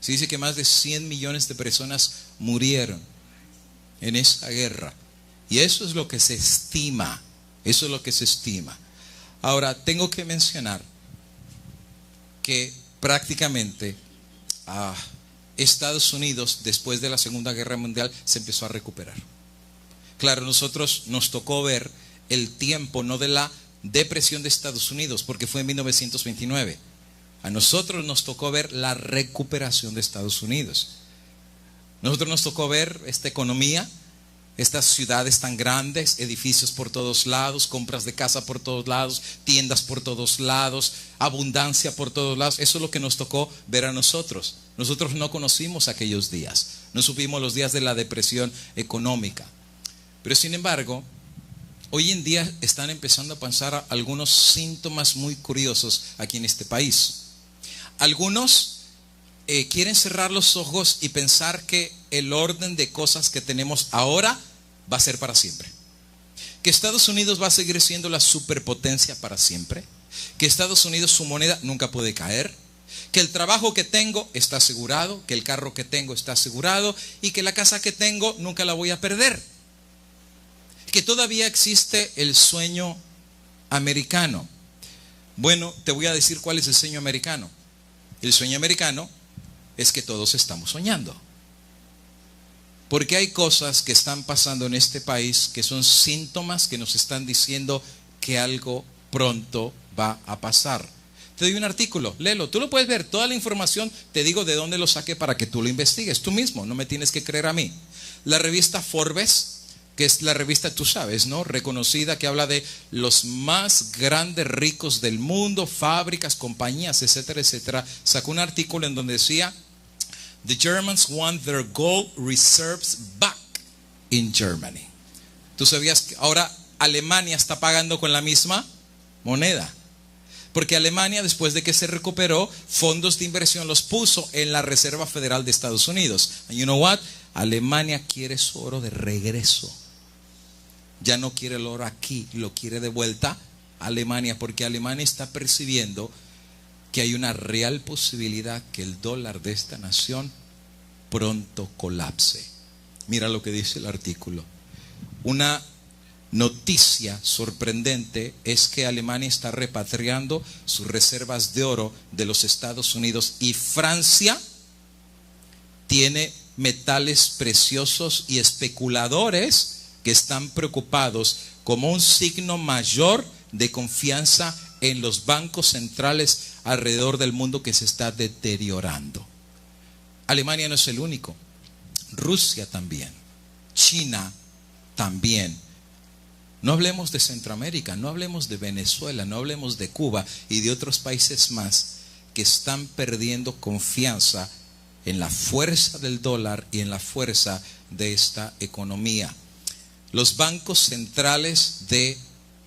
Se dice que más de 100 millones de personas murieron en esa guerra. Y eso es lo que se estima. Eso es lo que se estima. Ahora, tengo que mencionar que prácticamente Estados Unidos, después de la Segunda Guerra Mundial, se empezó a recuperar. Claro, nosotros nos tocó ver el tiempo no de la depresión de Estados Unidos, porque fue en 1929. A nosotros nos tocó ver la recuperación de Estados Unidos. Nosotros nos tocó ver esta economía, estas ciudades tan grandes, edificios por todos lados, compras de casa por todos lados, tiendas por todos lados, abundancia por todos lados. Eso es lo que nos tocó ver a nosotros. Nosotros no conocimos aquellos días, no supimos los días de la depresión económica. Pero sin embargo, hoy en día están empezando a pasar algunos síntomas muy curiosos aquí en este país. Algunos quieren cerrar los ojos y pensar que el orden de cosas que tenemos ahora va a ser para siempre. Que Estados Unidos va a seguir siendo la superpotencia para siempre. Que Estados Unidos, su moneda nunca puede caer. Que el trabajo que tengo está asegurado. Que el carro que tengo está asegurado. Y que la casa que tengo nunca la voy a perder. Que todavía existe el sueño americano. Bueno, te voy a decir cuál es el sueño americano. El sueño americano es que todos estamos soñando. Porque hay cosas que están pasando en este país que son síntomas que nos están diciendo que algo pronto va a pasar. Te doy un artículo, léelo, tú lo puedes ver, toda la información, te digo de dónde lo saqué para que tú lo investigues tú mismo, no me tienes que creer a mí. La revista Forbes, que es la revista, tú sabes, ¿no?, reconocida, que habla de los más grandes ricos del mundo, fábricas, compañías, etcétera, etcétera, sacó un artículo en donde decía: The Germans want their gold reserves back in Germany. ¿Tú sabías que ahora Alemania está pagando con la misma moneda? Porque Alemania, después de que se recuperó, fondos de inversión los puso en la Reserva Federal de Estados Unidos. And you know what? Alemania quiere su oro de regreso. Ya no quiere el oro aquí, lo quiere de vuelta a Alemania, porque Alemania está percibiendo que hay una real posibilidad que el dólar de esta nación pronto colapse. Mira lo que dice el artículo. Una noticia sorprendente es que Alemania está repatriando sus reservas de oro de los Estados Unidos, y Francia tiene metales preciosos y especuladores que están preocupados como un signo mayor de confianza en los bancos centrales alrededor del mundo que se está deteriorando. Alemania no es el único, Rusia también, China también. No hablemos de Centroamérica, no hablemos de Venezuela, no hablemos de Cuba y de otros países más que están perdiendo confianza en la fuerza del dólar y en la fuerza de esta economía. Los bancos centrales de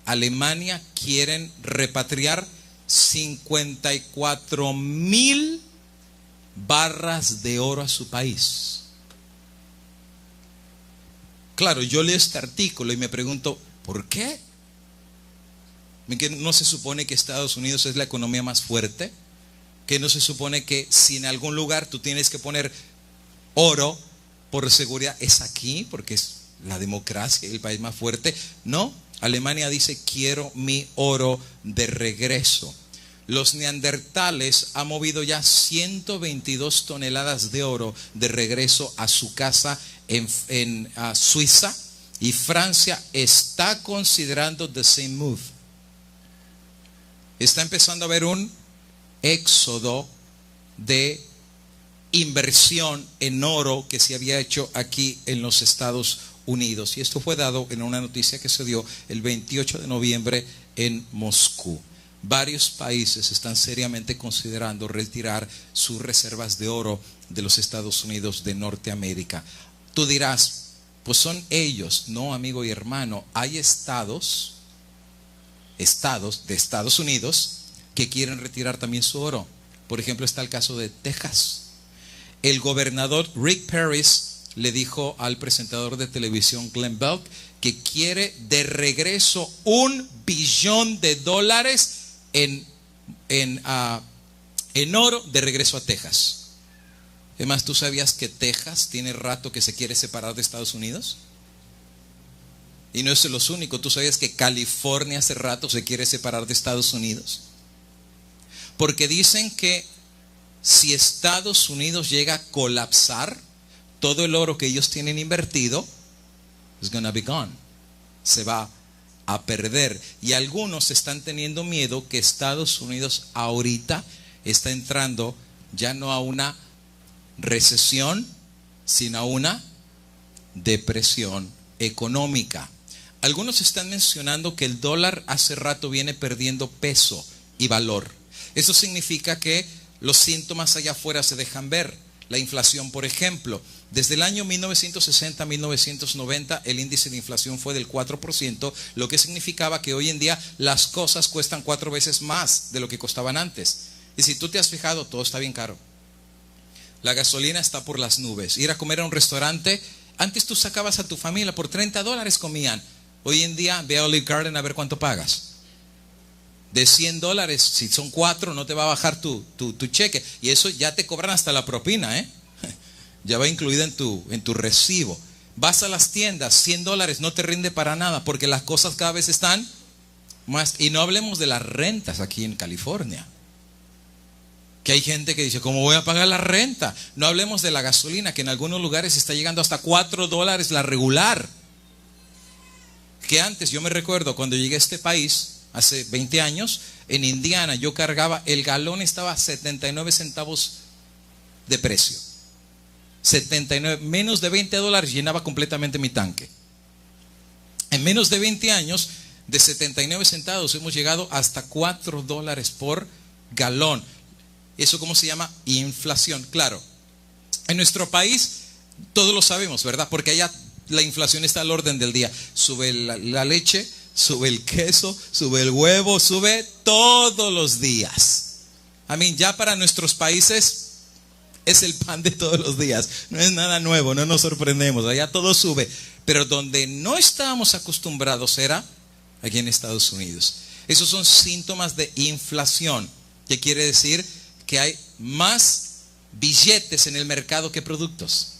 Alemania quieren repatriar 54,000 barras de oro a su país. Claro, yo leo este artículo y me pregunto, ¿por qué? ¿No se supone que Estados Unidos es la economía más fuerte? ¿Que no se supone que si en algún lugar tú tienes que poner oro por seguridad, es aquí porque es la democracia, el país más fuerte. No, Alemania dice: quiero mi oro de regreso. Los neandertales han movido ya 122 toneladas de oro de regreso a su casa en Suiza, y Francia está considerando the same move. Está empezando a haber un éxodo de inversión en oro que se había hecho aquí en los Estados Unidos. Y esto fue dado en una noticia que se dio el 28 de noviembre en Moscú. Varios países están seriamente considerando retirar sus reservas de oro de los Estados Unidos de Norteamérica. Tú dirás, pues son ellos. No, amigo y hermano, hay estados de Estados Unidos que quieren retirar también su oro. Por ejemplo, está el caso de Texas. El gobernador Rick Perry le dijo al presentador de televisión Glenn Beck que quiere de regreso $1 billón en oro de regreso a Texas. Además, ¿tú sabías que Texas tiene rato que se quiere separar de Estados Unidos? Y no es los únicos. ¿Tú sabías que California hace rato se quiere separar de Estados Unidos? Porque dicen que si Estados Unidos llega a colapsar, todo el oro que ellos tienen invertido is gonna be gone. Se va a perder. Y algunos están teniendo miedo que Estados Unidos ahorita está entrando ya no a una recesión, sino a una depresión económica. Algunos están mencionando que el dólar hace rato viene perdiendo peso y valor. Eso significa que los síntomas allá afuera se dejan ver. La inflación, por ejemplo, desde el año 1960 a 1990 el índice de inflación fue del 4%, lo que significaba que hoy en día las cosas cuestan 4 veces más de lo que costaban antes. Y si tú te has fijado, todo está bien caro. La gasolina está por las nubes. Ir a comer a un restaurante, antes tú sacabas a tu familia por $30 comían. Hoy en día ve a Olive Garden a ver cuánto pagas. De $100, si son 4 no te va a bajar tu cheque. Y eso ya te cobran hasta la propina, ya va incluida en tu recibo. Vas a las tiendas, $100 no te rinde para nada, porque las cosas cada vez están más. Y no hablemos de las rentas aquí en California, que hay gente que dice, ¿cómo voy a pagar la renta? No hablemos de la gasolina, que en algunos lugares está llegando hasta $4 la regular. Que antes, yo me recuerdo cuando llegué a este país hace 20 años, en Indiana yo cargaba, el galón estaba a 79 centavos de precio. 79, menos de $20 llenaba completamente mi tanque. En menos de 20 años, de 79 centavos hemos llegado hasta $4 por galón. ¿Eso cómo se llama? Inflación. Claro, en nuestro país todos lo sabemos, ¿verdad? Porque allá la inflación está al orden del día. Sube la leche, sube el queso, sube el huevo, sube todos los días. Ya para nuestros países es el pan de todos los días. No es nada nuevo, no nos sorprendemos. Allá todo sube. Pero donde no estábamos acostumbrados era aquí en Estados Unidos. Esos son síntomas de inflación, que quiere decir que hay más billetes en el mercado que productos.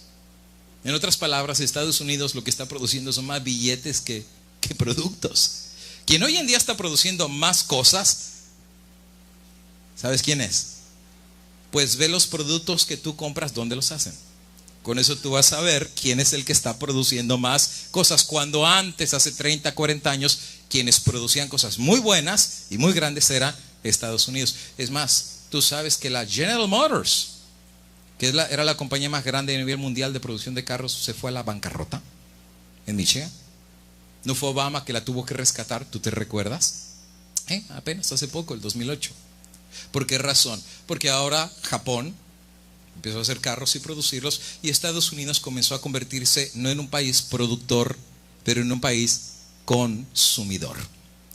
En otras palabras, Estados Unidos lo que está produciendo son más billetes que productos. Quien hoy en día está produciendo más cosas, ¿sabes quién es? Pues ve los productos que tú compras, ¿dónde los hacen? Con eso tú vas a ver quién es el que está produciendo más cosas. Cuando antes, hace 30, 40 años, quienes producían cosas muy buenas y muy grandes era Estados Unidos. Es más, tú sabes que la General Motors, que era la compañía más grande a nivel mundial de producción de carros, se fue a la bancarrota en Michigan. No fue Obama que la tuvo que rescatar, ¿tú te recuerdas? Apenas hace poco, el 2008. ¿Por qué razón? Porque ahora Japón empezó a hacer carros y producirlos, y Estados Unidos comenzó a convertirse no en un país productor, pero en un país consumidor.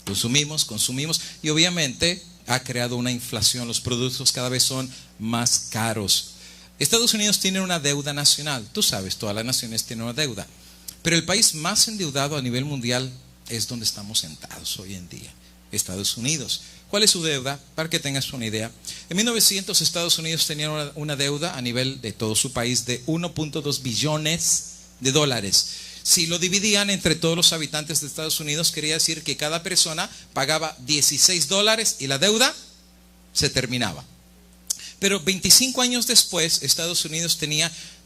Consumimos, y obviamente ha creado una inflación. Los productos cada vez son más caros. Estados Unidos tiene una deuda nacional. Tú sabes, todas las naciones tienen una deuda. Pero el país más endeudado a nivel mundial es donde estamos sentados hoy en día. Estados Unidos. ¿Cuál es su deuda? Para que tengas una idea. En 1900 Estados Unidos tenía una deuda a nivel de todo su país de 1.2 billones de dólares. Si lo dividían entre todos los habitantes de Estados Unidos, quería decir que cada persona pagaba $16 y la deuda se terminaba. Pero 25 años después, Estados Unidos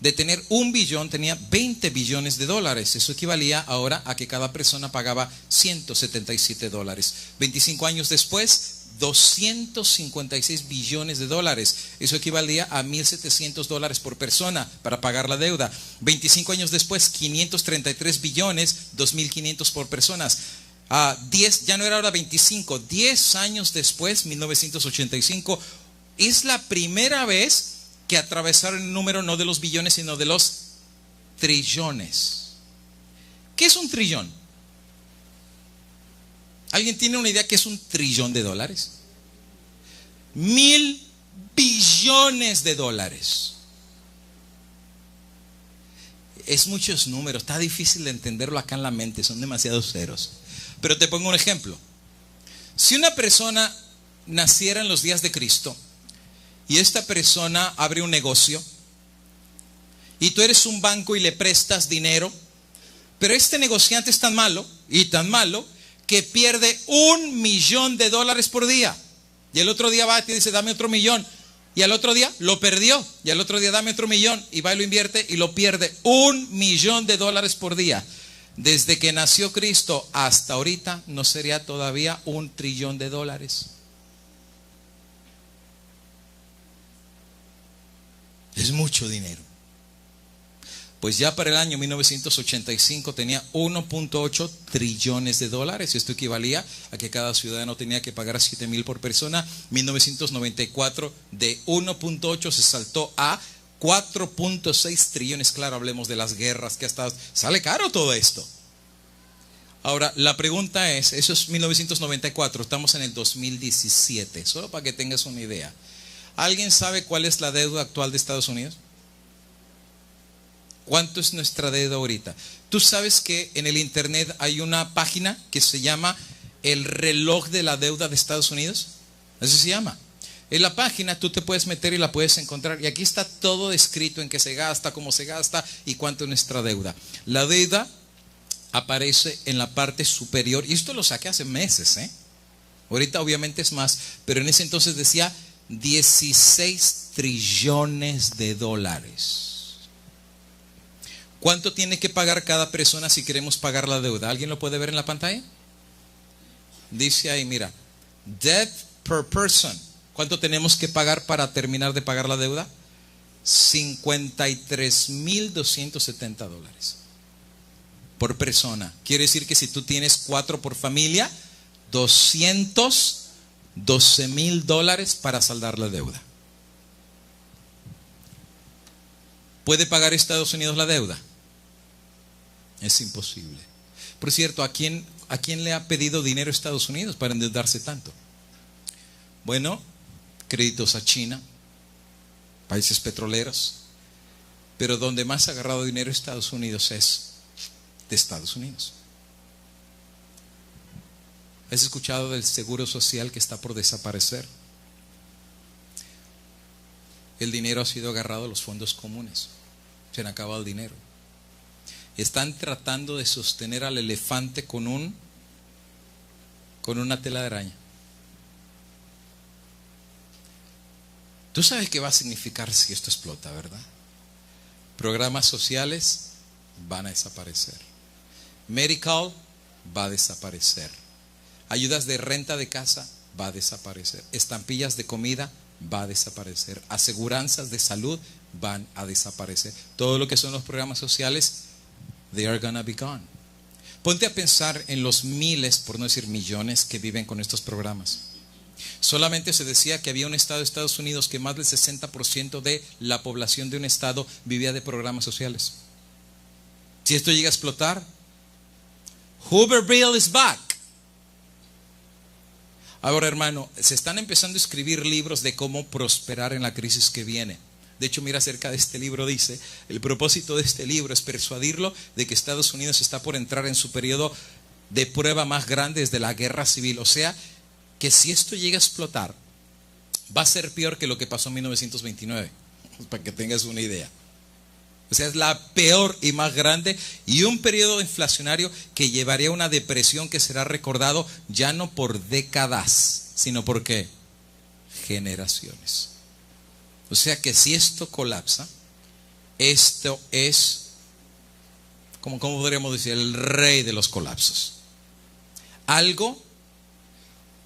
de tener 1 billón, tenía 20 billones de dólares. Eso equivalía ahora a que cada persona pagaba $177. 25 años después, 256 billones de dólares. Eso equivalía a $1,700 por persona para pagar la deuda. 25 años después, 533 billones, 2.500 por personas. 10, ya no era ahora 25, 10 años después, 1985, es la primera vez que atravesaron el número no de los billones, sino de los trillones. ¿Qué es un trillón? ¿Alguien tiene una idea qué es un trillón de dólares? 1,000 billones de dólares. Es muchos números, está difícil de entenderlo acá en la mente, son demasiados ceros. Pero te pongo un ejemplo. Si una persona naciera en los días de Cristo y esta persona abre un negocio y tú eres un banco y le prestas dinero, pero este negociante es tan malo que pierde $1 millón por día, y el otro día va y te dice dame otro millón, y al otro día lo perdió, y al otro día dame otro millón, y va y lo invierte y lo pierde. $1 millón por día. Desde que nació Cristo hasta ahorita no sería todavía $1 trillón. Es mucho dinero. Pues ya para el año 1985 tenía 1.8 trillones de dólares. Esto equivalía a que cada ciudadano tenía que pagar 7,000 por persona. 1994 de 1.8 se saltó a 4.6 trillones. Claro, hablemos de las guerras que hasta sale caro todo esto. Ahora, la pregunta es, eso es 1994, estamos en el 2017, solo para que tengas una idea. ¿Alguien sabe cuál es la deuda actual de Estados Unidos? ¿Cuánto es nuestra deuda ahorita? Tú sabes que en el internet hay una página que se llama el reloj de la deuda de Estados Unidos. Así se llama. En la página tú te puedes meter y la puedes encontrar. Y aquí está todo descrito en qué se gasta, cómo se gasta y cuánto es nuestra deuda. La deuda aparece en la parte superior. Y esto lo saqué hace meses, Ahorita obviamente es más. Pero en ese entonces decía 16 trillones de dólares. ¿Cuánto tiene que pagar cada persona si queremos pagar la deuda? ¿Alguien lo puede ver en la pantalla? Dice ahí, mira, debt per person. ¿Cuánto tenemos que pagar para terminar de pagar la deuda? $53,270 por persona. Quiere decir que si tú tienes 4 por familia, $212,000 para saldar la deuda. ¿Puede pagar Estados Unidos la deuda? Es imposible. Por cierto, ¿a quién le ha pedido dinero a Estados Unidos para endeudarse tanto? Bueno, créditos a China, países petroleros, pero donde más ha agarrado dinero Estados Unidos es de Estados Unidos. ¿Has escuchado del seguro social que está por desaparecer? El dinero ha sido agarrado a los fondos comunes. Se han acabado el dinero. Están tratando de sostener al elefante con una tela de araña. Tú sabes qué va a significar si esto explota, ¿verdad? Programas sociales van a desaparecer. Medical va a desaparecer. Ayudas de renta de casa va a desaparecer. Estampillas de comida va a desaparecer. Aseguranzas de salud van a desaparecer. Todo lo que son los programas sociales, they are gonna be gone. Ponte a pensar en los miles, por no decir millones, que viven con estos programas. Solamente se decía que había un estado de Estados Unidos que más del 60% de la población de un estado vivía de programas sociales. Si esto llega a explotar, Hooverville is back. Ahora, hermano, se están empezando a escribir libros de cómo prosperar en la crisis que viene. De hecho, mira, acerca de este libro dice, el propósito de este libro es persuadirlo de que Estados Unidos está por entrar en su periodo de prueba más grande desde la guerra civil. O sea, que si esto llega a explotar, va a ser peor que lo que pasó en 1929, para que tengas una idea. O sea, es la peor y más grande, y un periodo inflacionario que llevaría a una depresión que será recordado ya no por décadas, sino por ¿qué? Generaciones. O sea que si esto colapsa, esto es, ¿cómo podríamos decir? El rey de los colapsos. Algo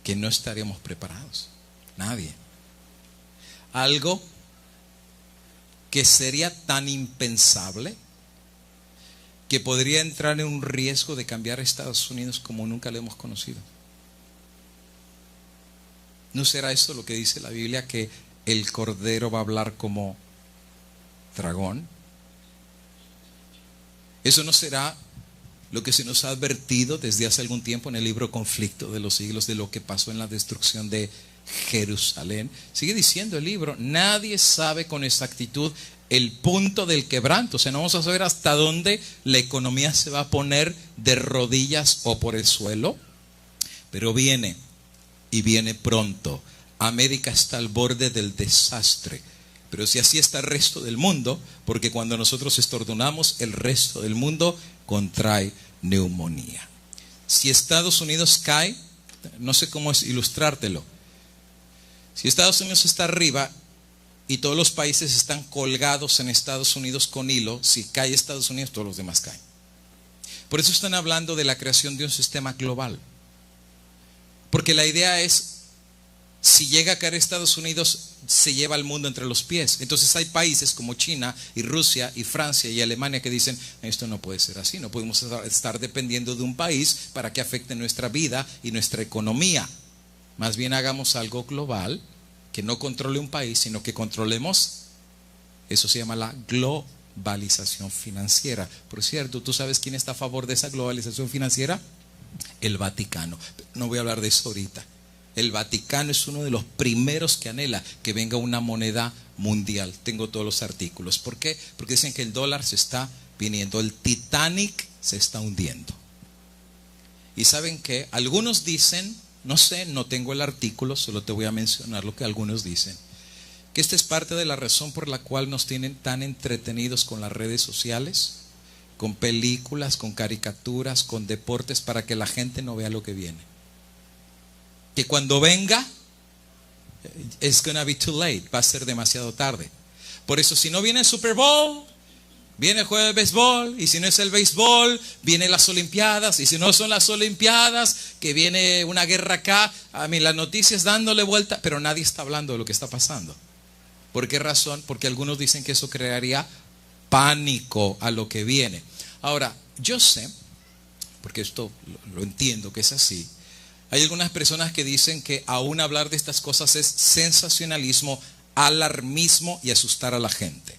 que no estaríamos preparados, nadie. Algo que sería tan impensable que podría entrar en un riesgo de cambiar a Estados Unidos como nunca lo hemos conocido. ¿No será esto lo que dice la Biblia, que el Cordero va a hablar como dragón? ¿Eso no será lo que se nos ha advertido desde hace algún tiempo en el libro Conflicto de los Siglos, de lo que pasó en la destrucción de Jerusalén? Sigue diciendo el libro, nadie sabe con exactitud el punto del quebranto. O sea, no vamos a saber hasta dónde la economía se va a poner de rodillas o por el suelo, pero viene, y viene pronto. América está al borde del desastre, pero si así está el resto del mundo, porque cuando nosotros estornudamos, el resto del mundo contrae neumonía. Si Estados Unidos cae, no sé cómo es ilustrártelo. Si Estados Unidos está arriba y todos los países están colgados en Estados Unidos con hilo, si cae Estados Unidos, todos los demás caen. Por eso están hablando de la creación de un sistema global. Porque la idea es, si llega a caer Estados Unidos, se lleva al mundo entre los pies. Entonces hay países como China y Rusia y Francia y Alemania que dicen, esto no puede ser así, no podemos estar dependiendo de un país para que afecte nuestra vida y nuestra economía. Más bien hagamos algo global, que no controle un país, sino que controlemos. Eso se llama la globalización financiera. Por cierto, ¿tú sabes quién está a favor de esa globalización financiera? El Vaticano. No voy a hablar de eso ahorita. El Vaticano es uno de los primeros que anhela que venga una moneda mundial. Tengo todos los artículos. ¿Por qué? Porque dicen que el dólar se está viniendo, el Titanic se está hundiendo. Y ¿saben qué? Algunos dicen, no sé, no tengo el artículo, solo te voy a mencionar lo que algunos dicen, que esta es parte de la razón por la cual nos tienen tan entretenidos con las redes sociales, con películas, con caricaturas, con deportes, para que la gente no vea lo que viene. Que cuando venga, it's gonna be too late, va a ser demasiado tarde. Por eso, si no viene el Super Bowl, viene el juego de béisbol, y si no es el béisbol, vienen las Olimpiadas, y si no son las Olimpiadas, que viene una guerra acá. A mí las noticias dándole vuelta, pero nadie está hablando de lo que está pasando. ¿Por qué razón? Porque algunos dicen que eso crearía pánico a lo que viene. Ahora, yo sé, porque esto lo entiendo que es así, hay algunas personas que dicen que aún hablar de estas cosas es sensacionalismo, alarmismo y asustar a la gente.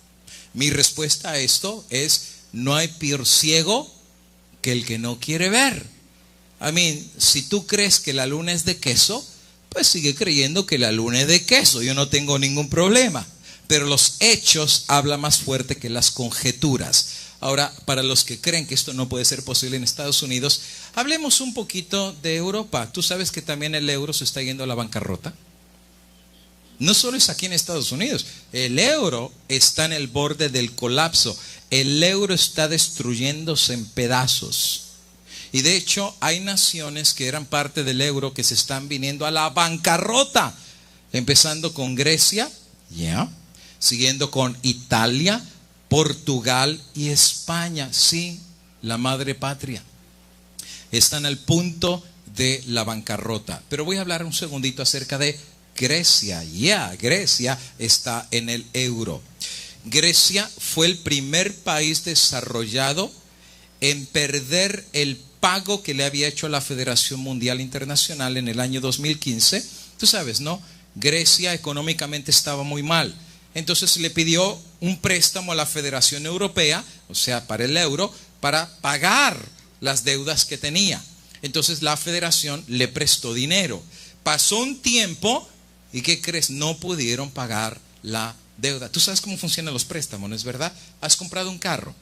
Mi respuesta a esto es, no hay peor ciego que el que no quiere ver. Si tú crees que la luna es de queso, pues sigue creyendo que la luna es de queso, yo no tengo ningún problema. Pero los hechos hablan más fuerte que las conjeturas. Ahora, para los que creen que esto no puede ser posible en Estados Unidos, hablemos un poquito de Europa. ¿Tú sabes que también el euro se está yendo a la bancarrota? No solo es aquí en Estados Unidos, el euro está en el borde del colapso. El euro está destruyéndose en pedazos. Y de hecho hay naciones que eran parte del euro que se están viniendo a la bancarrota. Empezando con Grecia, siguiendo con Italia, Portugal y España. Sí, la madre patria. Están al punto de la bancarrota. Pero voy a hablar un segundito acerca de Grecia. Grecia está en el euro. Grecia fue el primer país desarrollado en perder el pago que le había hecho la Federación Mundial Internacional en el año 2015. Tú sabes, ¿no? Grecia económicamente estaba muy mal. Entonces le pidió un préstamo a la Federación Europea, o sea, para el euro, para pagar las deudas que tenía. Entonces la Federación le prestó dinero. Pasó un tiempo y ¿qué crees? No pudieron pagar la deuda. Tú sabes cómo funcionan los préstamos, ¿no es verdad? Has comprado un carro.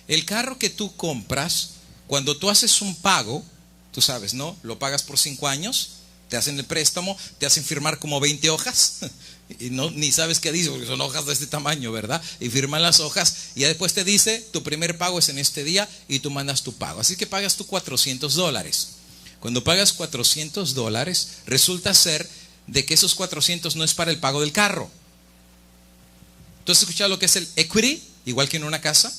El carro que tú compras, cuando tú haces un pago, tú sabes, ¿no? Lo pagas por 5 años te hacen el préstamo, te hacen firmar como 20 hojas y ni sabes qué dice porque son hojas de este tamaño, ¿verdad? Y firman las hojas y ya después te dice, tu primer pago es en este día y tú mandas tu pago. Así que pagas tú $400. Cuando pagas $400, resulta ser de que esos 400 no es para el pago del carro. ¿Tú has escuchado lo que es el equity? Igual que en una casa.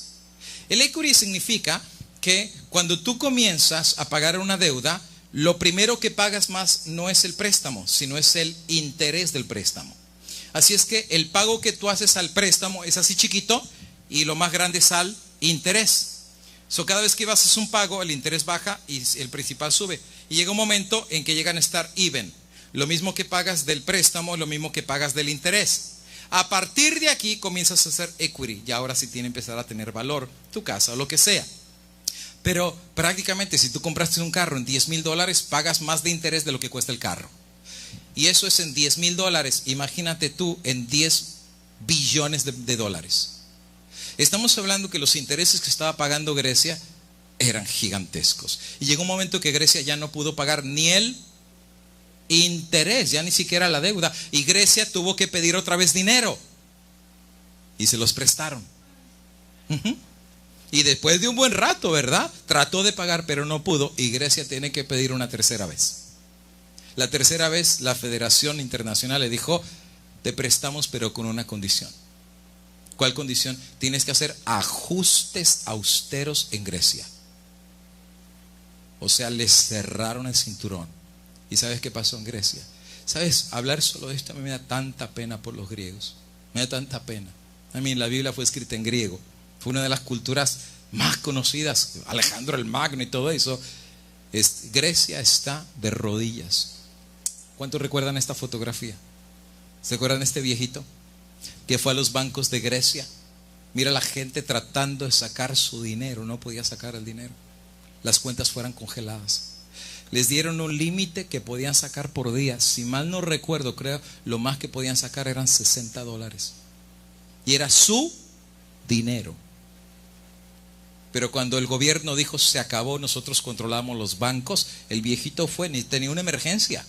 El equity significa que cuando tú comienzas a pagar una deuda, lo primero que pagas más no es el préstamo, sino es el interés del préstamo. Así es que el pago que tú haces al préstamo es así chiquito y lo más grande es al interés. Cada vez que haces un pago, el interés baja y el principal sube. Y llega un momento en que llegan a estar even. Lo mismo que pagas del préstamo, lo mismo que pagas del interés. A partir de aquí comienzas a hacer equity. Y ahora sí tiene que empezar a tener valor tu casa o lo que sea. Pero prácticamente si tú compraste un carro en $10,000, pagas más de interés de lo que cuesta el carro. Y eso es en $10,000. Imagínate tú en 10 billones de dólares. Estamos hablando que los intereses que estaba pagando Grecia eran gigantescos. Y llegó un momento que Grecia ya no pudo pagar ni el interés, ya ni siquiera la deuda. Y Grecia tuvo que pedir otra vez dinero. Y se los prestaron. Y después de un buen rato, ¿verdad? Trató de pagar, pero no pudo. Y Grecia tiene que pedir una tercera vez. La tercera vez, la Federación Internacional le dijo, te prestamos, pero con una condición. ¿Cuál condición? Tienes que hacer ajustes austeros en Grecia. O sea, les cerraron el cinturón. ¿Y sabes qué pasó en Grecia? ¿Sabes? Hablar solo de esto a mí me da tanta pena por los griegos. Me da tanta pena. A mí la Biblia fue escrita en griego. Fue una de las culturas más conocidas. Alejandro el Magno y todo eso. Grecia está de rodillas. ¿Cuántos recuerdan esta fotografía? ¿Se acuerdan de este viejito que fue a los bancos de Grecia? Mira la gente tratando de sacar su dinero. No podía sacar el dinero. Las cuentas fueron congeladas. Les dieron un límite que podían sacar por día. Si mal no recuerdo, creo, lo más que podían sacar eran $60. Y era su dinero. Pero cuando el gobierno dijo se acabó, nosotros controlamos los bancos, el viejito fue, tenía una emergencia.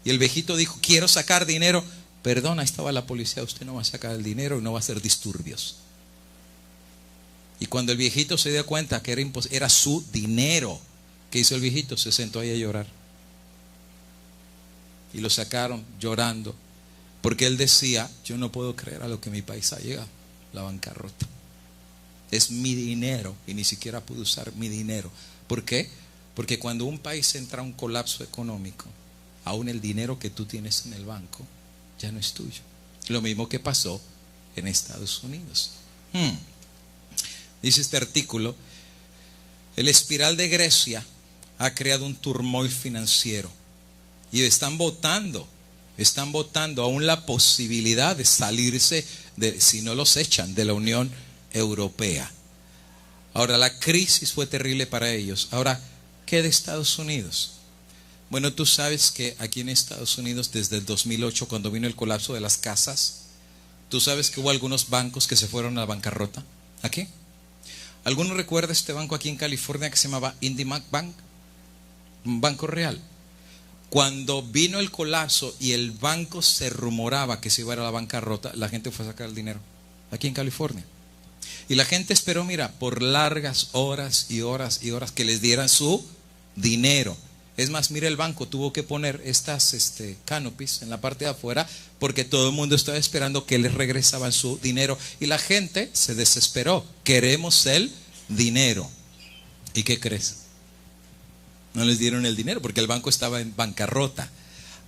Y el viejito dijo, quiero sacar dinero. Perdón, ahí estaba la policía, usted no va a sacar el dinero y no va a hacer disturbios. Y cuando el viejito se dio cuenta que era su dinero, ¿qué hizo el viejito? Se sentó ahí a llorar. Y lo sacaron llorando. Porque él decía, yo no puedo creer a lo que mi país ha llegado, la bancarrota. Es mi dinero y ni siquiera pude usar mi dinero. ¿Por qué? Porque cuando un país entra a un colapso económico, aún el dinero que tú tienes en el banco ya no es tuyo. Lo mismo que pasó en Estados Unidos. Dice este artículo, el espiral de Grecia ha creado un turmoil financiero y están votando aún la posibilidad de salirse, si no los echan, de la Unión Europea. Ahora, la crisis fue terrible para ellos. Ahora, ¿qué de Estados Unidos? Bueno, tú sabes que aquí en Estados Unidos, desde el 2008, cuando vino el colapso de las casas, tú sabes que hubo algunos bancos que se fueron a la bancarrota. ¿Aquí? ¿Alguno recuerda este banco aquí en California que se llamaba IndyMac Bank? Un banco real. Cuando vino el colapso y el banco se rumoraba que se iba a ir a la bancarrota, la gente fue a sacar el dinero aquí en California. Y la gente esperó, mira, por largas horas y horas y horas que les dieran su dinero. Es más, mira, el banco tuvo que poner estas canopies en la parte de afuera porque todo el mundo estaba esperando que les regresaban su dinero. Y la gente se desesperó. Queremos el dinero. ¿Y qué crees? No les dieron el dinero porque el banco estaba en bancarrota.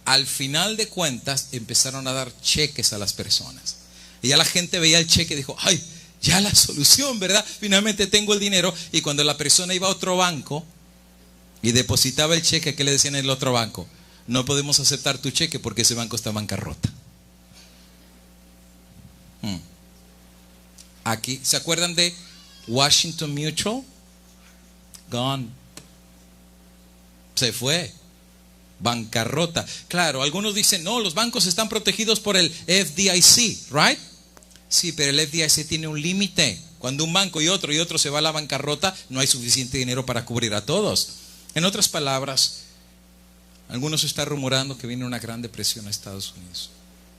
Al final de cuentas empezaron a dar cheques a las personas. Y ya la gente veía el cheque y dijo, ay, ya la solución, ¿verdad? Finalmente tengo el dinero. Y cuando la persona iba a otro banco y depositaba el cheque, ¿qué le decían en el otro banco? No podemos aceptar tu cheque porque ese banco está en bancarrota. Aquí, ¿se acuerdan de Washington Mutual? Gone. Se fue. Bancarrota. Claro, algunos dicen, no, los bancos están protegidos por el FDIC, ¿right? Sí, pero el FDIC tiene un límite. Cuando un banco y otro se va a la bancarrota, no hay suficiente dinero para cubrir a todos. En otras palabras, Algunos están rumorando que viene una gran depresión a Estados Unidos.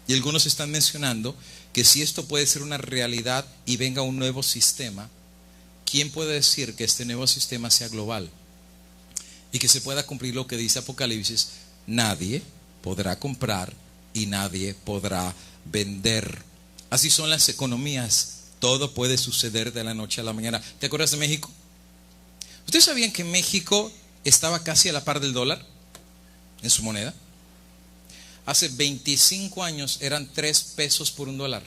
Y algunos están mencionando que si esto puede ser una realidad y venga un nuevo sistema, ¿quién puede decir que este nuevo sistema sea global? Y que se pueda cumplir lo que dice Apocalipsis: nadie podrá comprar y nadie podrá vender. Así son las economías. Todo puede suceder de la noche a la mañana. ¿Te acuerdas de México? ¿Ustedes sabían que México estaba casi a la par del dólar en su moneda? Hace 25 años eran 3 pesos por un dólar.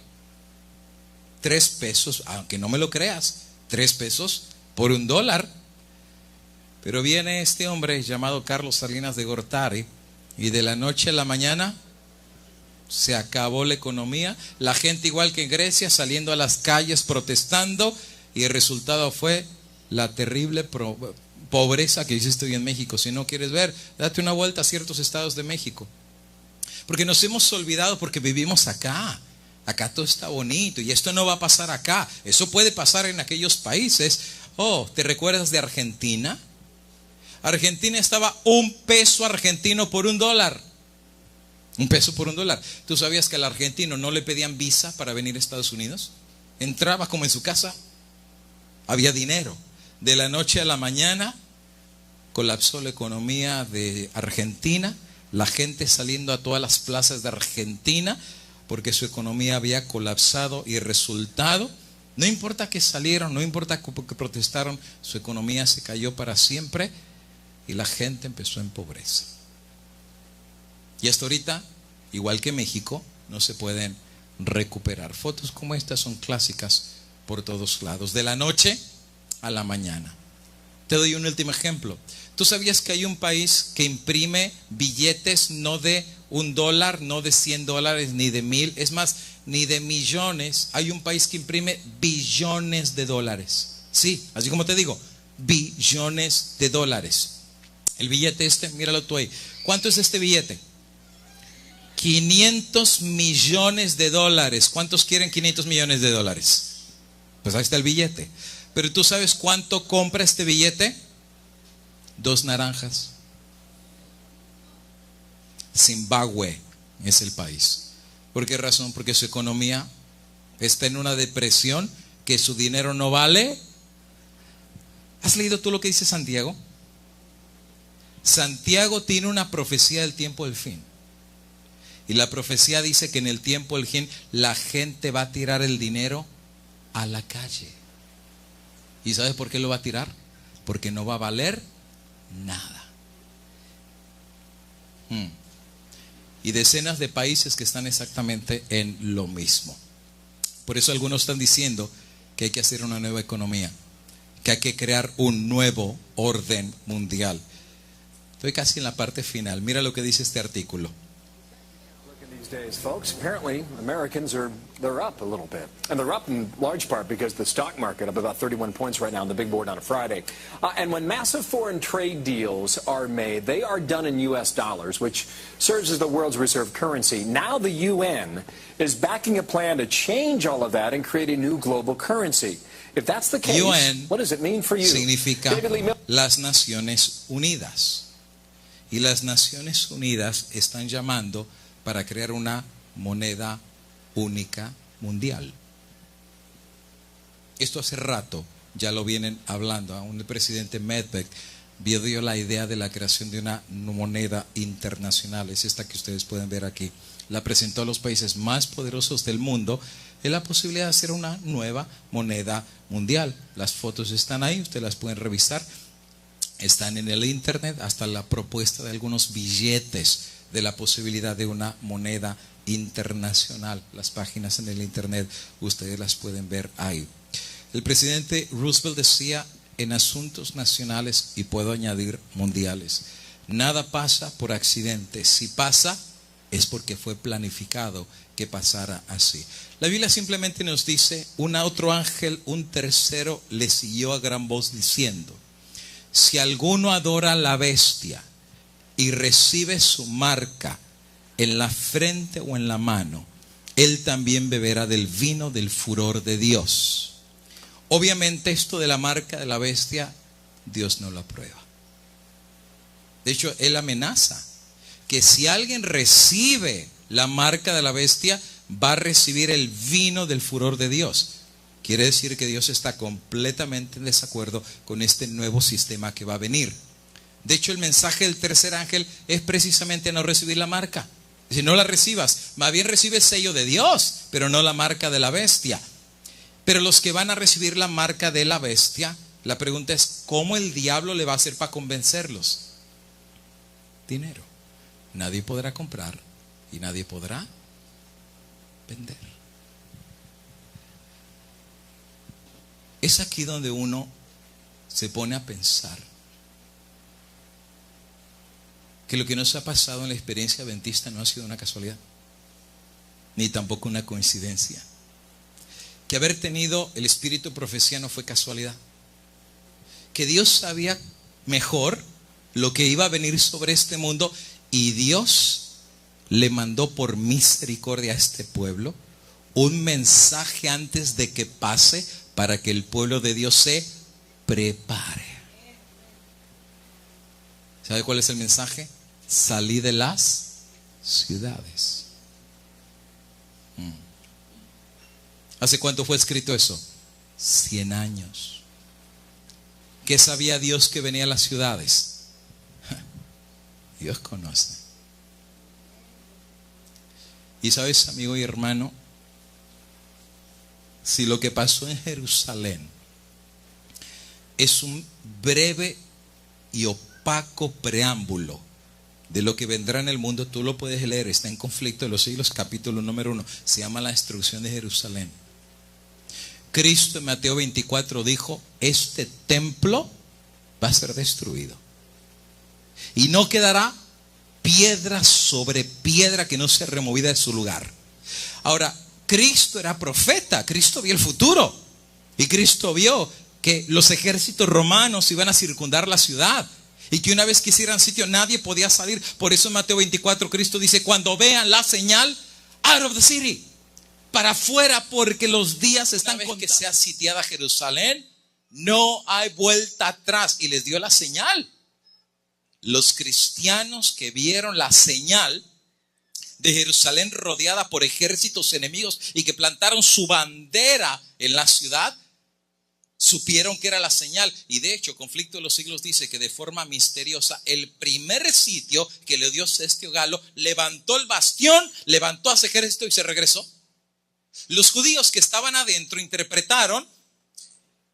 3 pesos, aunque no me lo creas, 3 pesos por un dólar. Pero viene este hombre llamado Carlos Salinas de Gortari y de la noche a la mañana se acabó la economía. La gente, igual que en Grecia, saliendo a las calles protestando, y el resultado fue la terrible pobreza que existe hoy en México. Si no quieres ver, date una vuelta a ciertos estados de México. Porque nos hemos olvidado, porque vivimos acá. Acá todo está bonito y esto no va a pasar acá. Eso puede pasar en aquellos países. Oh, ¿te recuerdas de Argentina? Argentina estaba 1 peso argentino por un dólar. 1 peso por un dólar. ¿Tú sabías que al argentino no le pedían visa para venir a Estados Unidos? Entraba como en su casa. Había dinero. De la noche a la mañana colapsó la economía de Argentina. La gente saliendo a todas las plazas de Argentina porque su economía había colapsado, y el resultado, no importa que salieron, no importa que protestaron, su economía se cayó para siempre y la gente empezó en pobreza. Y hasta ahorita, igual que México, no se pueden recuperar. Fotos como estas son clásicas por todos lados, de la noche a la mañana. Te doy un último ejemplo. ¿Tú sabías que hay un país que imprime billetes no de $1, no de $100, ni de 1,000, es más, ni de millones? Hay un país que imprime billones de dólares. Sí, así como te digo, billones de dólares. El billete este, míralo tú ahí. ¿Cuánto es este billete? 500 millones de dólares. ¿Cuántos quieren 500 millones de dólares? Pues ahí está el billete. Pero ¿tú sabes cuánto compra este billete? 2 naranjas. Zimbabue es el país. ¿Por qué razón? Porque su economía está en una depresión, que su dinero no vale. ¿Has leído tú lo que dice Santiago? Santiago tiene una profecía del tiempo del fin. Y la profecía dice que en el tiempo del fin la gente va a tirar el dinero a la calle. ¿Y sabes por qué lo va a tirar? Porque no va a valer nada. Y decenas de países que están exactamente en lo mismo. Por eso algunos están diciendo que hay que hacer una nueva economía, que hay que crear un nuevo orden mundial. Estoy casi en la parte final. Mira lo que dice este artículo. Days, folks. Apparently, Americans they're up a little bit, and they're up in large part because the stock market up about 31 points right now on the big board on a Friday. And when massive foreign trade deals are made, they are done in U.S. dollars, which serves as the world's reserve currency. Now the UN is backing a plan to change all of that and create a new global currency. If that's the case, UN what does it mean for you? Significa las Naciones Unidas. Y las Naciones Unidas están llamando para crear una moneda única mundial. Esto hace rato ya lo vienen hablando. Aún el presidente Medvedev dio la idea de la creación de una moneda internacional. Es esta que ustedes pueden ver aquí. La presentó a los países más poderosos del mundo en la posibilidad de hacer una nueva moneda mundial. Las fotos están ahí, ustedes las pueden revisar. Están en el internet, hasta la propuesta de algunos billetes de la posibilidad de una moneda internacional. Las páginas en el internet ustedes las pueden ver ahí. El presidente Roosevelt decía: en asuntos nacionales, y puedo añadir mundiales, nada pasa por accidente. Si pasa, es porque fue planificado que pasara así. La Biblia simplemente nos dice: otro ángel, un tercero, le siguió a gran voz diciendo: si alguno adora a la bestia y recibe su marca en la frente o en la mano, él también beberá del vino del furor de Dios. Obviamente esto de la marca de la bestia, Dios no lo aprueba. De hecho, él amenaza que si alguien recibe la marca de la bestia, va a recibir el vino del furor de Dios. Quiere decir que Dios está completamente en desacuerdo con este nuevo sistema que va a venir. De hecho, el mensaje del tercer ángel es precisamente no recibir la marca. Si no la recibas, más bien recibe el sello de Dios, pero no la marca de la bestia. Pero los que van a recibir la marca de la bestia, la pregunta es, ¿cómo el diablo le va a hacer para convencerlos? Dinero. Nadie podrá comprar y nadie podrá vender. Es aquí donde uno se pone a pensar que lo que nos ha pasado en la experiencia adventista no ha sido una casualidad, ni tampoco una coincidencia. Que haber tenido el espíritu de profecía no fue casualidad. Que Dios sabía mejor lo que iba a venir sobre este mundo y Dios le mandó por misericordia a este pueblo un mensaje antes de que pase para que el pueblo de Dios se prepare. ¿Sabe cuál es el mensaje? Salí de las ciudades. ¿Hace cuánto fue escrito eso? 100 años. ¿Qué sabía Dios que venía a las ciudades? Dios conoce. Y sabes, amigo y hermano, si lo que pasó en Jerusalén es un breve y opaco preámbulo de lo que vendrá en el mundo, tú lo puedes leer, está en Conflicto de los Siglos, capítulo número 1, se llama La destrucción de Jerusalén. Cristo en Mateo 24 dijo, este templo va a ser destruido y no quedará piedra sobre piedra que no sea removida de su lugar. Ahora, Cristo era profeta, Cristo vio el futuro y Cristo vio que los ejércitos romanos iban a circundar la ciudad y que una vez que hicieran sitio nadie podía salir. Por eso en Mateo 24 Cristo dice, cuando vean la señal, out of the city, para afuera, porque los días están contados. Una vez que sea sitiada Jerusalén, no hay vuelta atrás. Y les dio la señal. Los cristianos que vieron la señal de Jerusalén rodeada por ejércitos enemigos y que plantaron su bandera en la ciudad, supieron que era la señal. Y de hecho, Conflicto de los Siglos dice que de forma misteriosa, el primer sitio que le dio Cestio Galo levantó el bastión, levantó a ese ejército y se regresó. Los judíos que estaban adentro interpretaron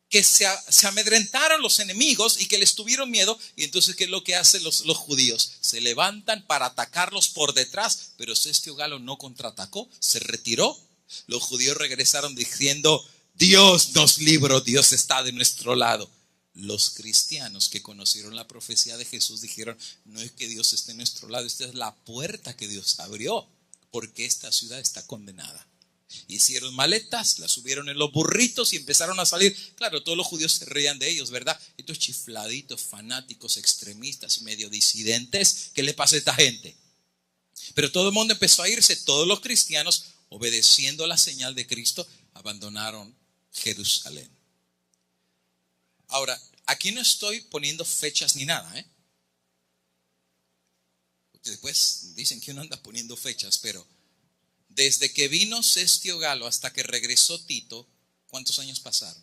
que se amedrentaron los enemigos y que les tuvieron miedo. Y entonces, ¿qué es lo que hacen los judíos? Se levantan para atacarlos por detrás, pero Cestio Galo no contraatacó, se retiró. Los judíos regresaron diciendo, Dios nos libró, Dios está de nuestro lado. Los cristianos que conocieron la profecía de Jesús dijeron, no es que Dios esté en nuestro lado, esta es la puerta que Dios abrió, porque esta ciudad está condenada. Hicieron maletas, las subieron en los burritos y empezaron a salir. Claro, todos los judíos se reían de ellos, ¿verdad? Estos chifladitos, fanáticos, extremistas, medio disidentes, ¿qué le pasa a esta gente? Pero todo el mundo empezó a irse. Todos los cristianos, obedeciendo la señal de Cristo, abandonaron Jerusalén. Ahora, aquí no estoy poniendo fechas ni nada, porque después dicen que uno anda poniendo fechas, pero desde que vino Cestio Galo hasta que regresó Tito, ¿cuántos años pasaron?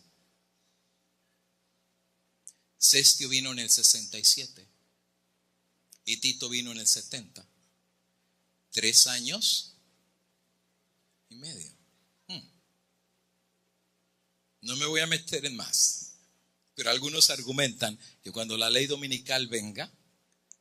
Cestio vino en el 67 y Tito vino en el 70. 3 años y medio. No me voy a meter en más, pero algunos argumentan que cuando la ley dominical venga,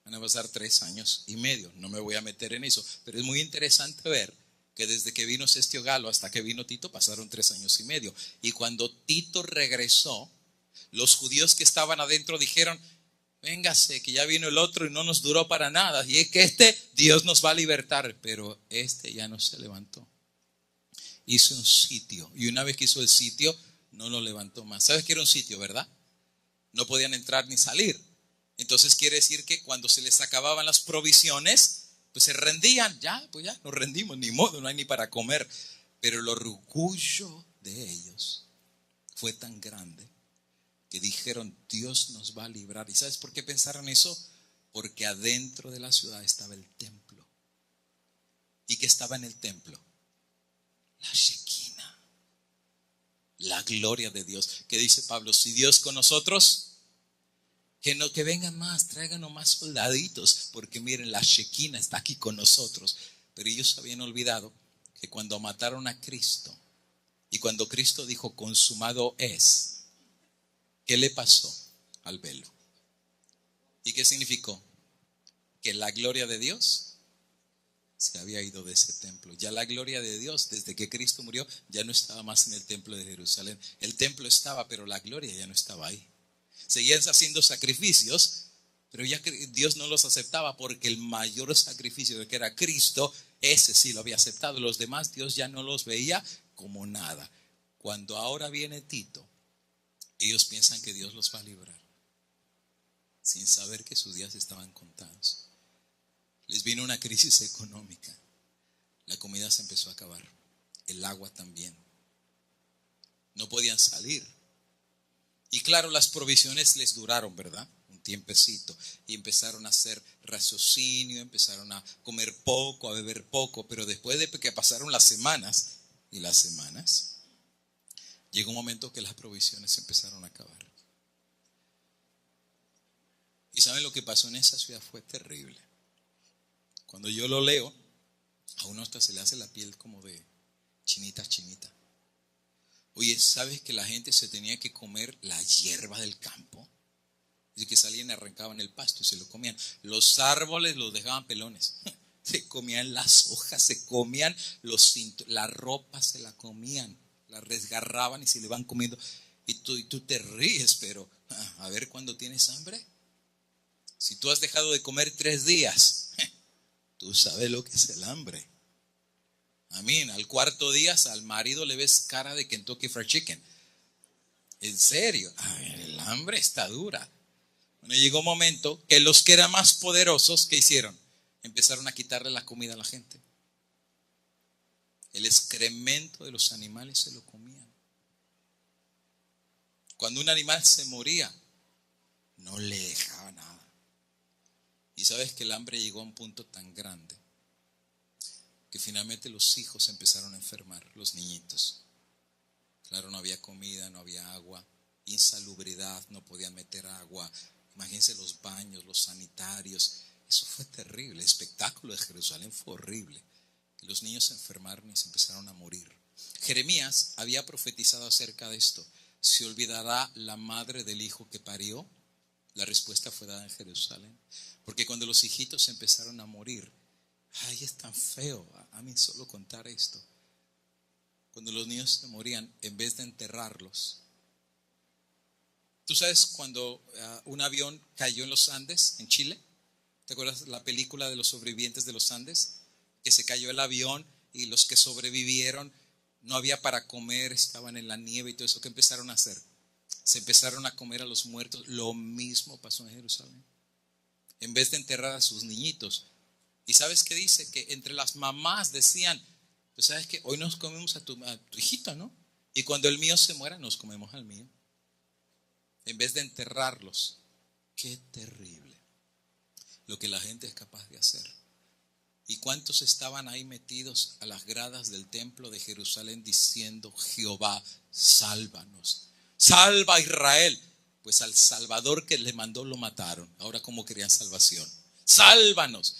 van a pasar 3 años y medio. No me voy a meter en eso, pero es muy interesante ver que desde que vino Cestio Galo hasta que vino Tito pasaron 3 años y medio. Y cuando Tito regresó, los judíos que estaban adentro dijeron, véngase, que ya vino el otro y no nos duró para nada. Y es que Dios nos va a libertar. Pero ya no se levantó. Hizo un sitio. Y una vez que hizo el sitio, no lo levantó más. ¿Sabes qué era un sitio, verdad? No podían entrar ni salir. Entonces quiere decir que cuando se les acababan las provisiones, pues se rendían, pues ya nos rendimos, ni modo, no hay ni para comer. Pero el orgullo de ellos fue tan grande que dijeron, Dios nos va a librar. ¿Y sabes por qué pensaron eso? Porque adentro de la ciudad estaba el templo. ¿Y qué estaba en el templo? La Shekinah, la gloria de Dios. ¿Qué dice Pablo? Si Dios con nosotros, que vengan más, tráiganos más soldaditos, porque miren, la Shekinah está aquí con nosotros. Pero ellos habían olvidado que cuando mataron a Cristo y cuando Cristo dijo consumado es, ¿qué le pasó al velo? ¿Y qué significó? Que la gloria de Dios se había ido de ese templo. Ya la gloria de Dios, desde que Cristo murió, ya no estaba más en el templo de Jerusalén. El templo estaba, pero la gloria ya no estaba ahí. Seguían haciendo sacrificios, pero ya Dios no los aceptaba, porque el mayor sacrificio, que era Cristo, ese sí lo había aceptado. Los demás Dios ya no los veía como nada. Cuando ahora viene Tito, ellos piensan que Dios los va a librar, sin saber que sus días estaban contados. Les vino una crisis económica. La comida se empezó a acabar. El agua también. No podían salir. Y claro, las provisiones les duraron, ¿verdad? Un tiempecito. Y empezaron a hacer raciocinio, empezaron a comer poco, a beber poco. Pero después de que pasaron las semanas y las semanas, llegó un momento que las provisiones empezaron a acabar. Y ¿saben lo que pasó en esa ciudad? Fue terrible. Cuando yo lo leo, a uno hasta se le hace la piel como de chinita. Oye, ¿sabes que la gente se tenía que comer la hierba del campo? Es que salían y arrancaban el pasto y se lo comían. Los árboles los dejaban pelones. Se comían las hojas, se comían la ropa, se la comían, la resgarraban y se le van comiendo. Y tú te ríes, pero a ver cuando tienes hambre. Si tú has dejado de comer 3 días, tú sabes lo que es el hambre. Amén. Al 4.º día al marido le ves cara de Kentucky Fried Chicken. En serio, el hambre está dura. Bueno, llegó un momento que los que eran más poderosos, ¿qué hicieron? Empezaron a quitarle la comida a la gente. El excremento de los animales se lo comían. Cuando un animal se moría, no le dejaba nada. Y sabes que el hambre llegó a un punto tan grande que finalmente los hijos empezaron a enfermar, los niñitos. Claro, no había comida, no había agua, insalubridad, no podían meter agua. Imagínense los baños, los sanitarios. Eso fue terrible. El espectáculo de Jerusalén fue horrible. Y los niños se enfermaron y se empezaron a morir. Jeremías había profetizado acerca de esto. ¿Se olvidará la madre del hijo que parió? La respuesta fue dada en Jerusalén. Porque cuando los hijitos empezaron a morir, ay, es tan feo a mí solo contar esto. Cuando los niños se morían, en vez de enterrarlos. ¿Tú sabes cuando un avión cayó en los Andes, en Chile? ¿Te acuerdas la película de los sobrevivientes de los Andes? Que se cayó el avión y los que sobrevivieron no había para comer, estaban en la nieve y todo eso. ¿Qué empezaron a hacer? Se empezaron a comer a los muertos. Lo mismo pasó en Jerusalén. En vez de enterrar a sus niñitos. ¿Y sabes qué dice? Que entre las mamás decían, pues sabes que hoy nos comemos a tu hijito, ¿no? Y cuando el mío se muera, nos comemos al mío. En vez de enterrarlos. Qué terrible lo que la gente es capaz de hacer. ¿Y cuántos estaban ahí metidos a las gradas del templo de Jerusalén diciendo, Jehová, sálvanos, salva a Israel? Pues al Salvador que le mandó lo mataron. Ahora, ¿cómo querían salvación? Sálvanos.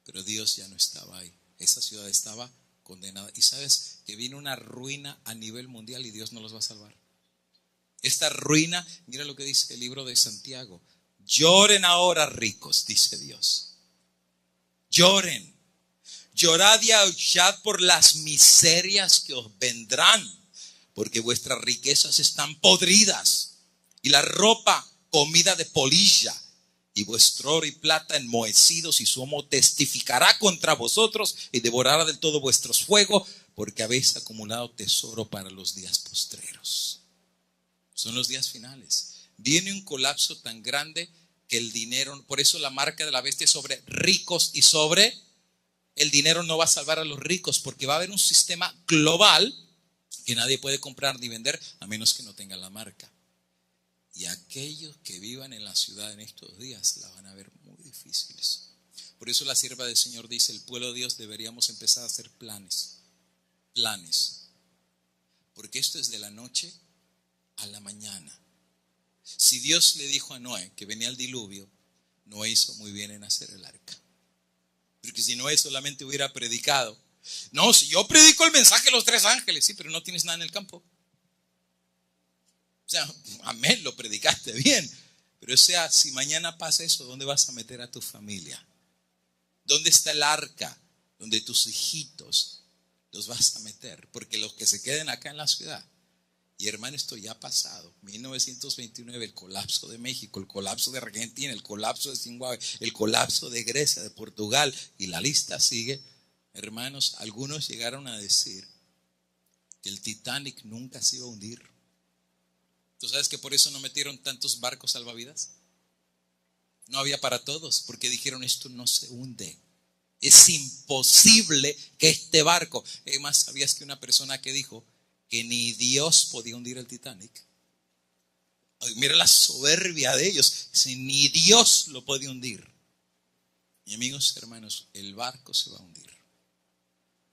Pero Dios ya no estaba ahí. Esa ciudad estaba condenada. Y sabes que viene una ruina a nivel mundial y Dios no los va a salvar. Esta ruina, mira lo que dice el libro de Santiago. Lloren ahora, ricos, dice Dios. Lloren. Llorad y aullad por las miserias que os vendrán, porque vuestras riquezas están podridas. Y la ropa comida de polilla, y vuestro oro y plata enmohecidos, y su humo testificará contra vosotros, y devorará del todo vuestros fuegos, porque habéis acumulado tesoro para los días postreros. Son los días finales. Viene un colapso tan grande que el dinero, por eso la marca de la bestia es sobre ricos y sobre el dinero. No va a salvar a los ricos, porque va a haber un sistema global que nadie puede comprar ni vender a menos que no tenga la marca. Y aquellos que vivan en la ciudad en estos días la van a ver muy difícil. difíciles. Por eso la sierva del Señor dice, el pueblo de Dios deberíamos empezar a hacer planes. Porque esto es de la noche a la mañana. Si Dios le dijo a Noé que venía el diluvio, Noé hizo muy bien en hacer el arca. Porque si Noé solamente hubiera predicado, no, si yo predico el mensaje de los 3 ángeles, sí, pero no tienes nada en el campo. O sea, amén, lo predicaste bien. Pero o sea, si mañana pasa eso, ¿dónde vas a meter a tu familia? ¿Dónde está el arca? Donde tus hijitos los vas a meter. Porque los que se queden acá en la ciudad. Y hermano, esto ya ha pasado. 1929, el colapso de México, el colapso de Argentina, el colapso de Zimbabue, el colapso de Grecia, de Portugal. Y la lista sigue. Hermanos, algunos llegaron a decir que el Titanic nunca se iba a hundir. ¿Tú sabes que por eso no metieron tantos barcos salvavidas? No había para todos, porque dijeron esto no se hunde. Es imposible que este barco. Además, ¿sabías que una persona que dijo que ni Dios podía hundir el Titanic? Mira la soberbia de ellos. Si ni Dios lo puede hundir. Y amigos, hermanos, el barco se va a hundir.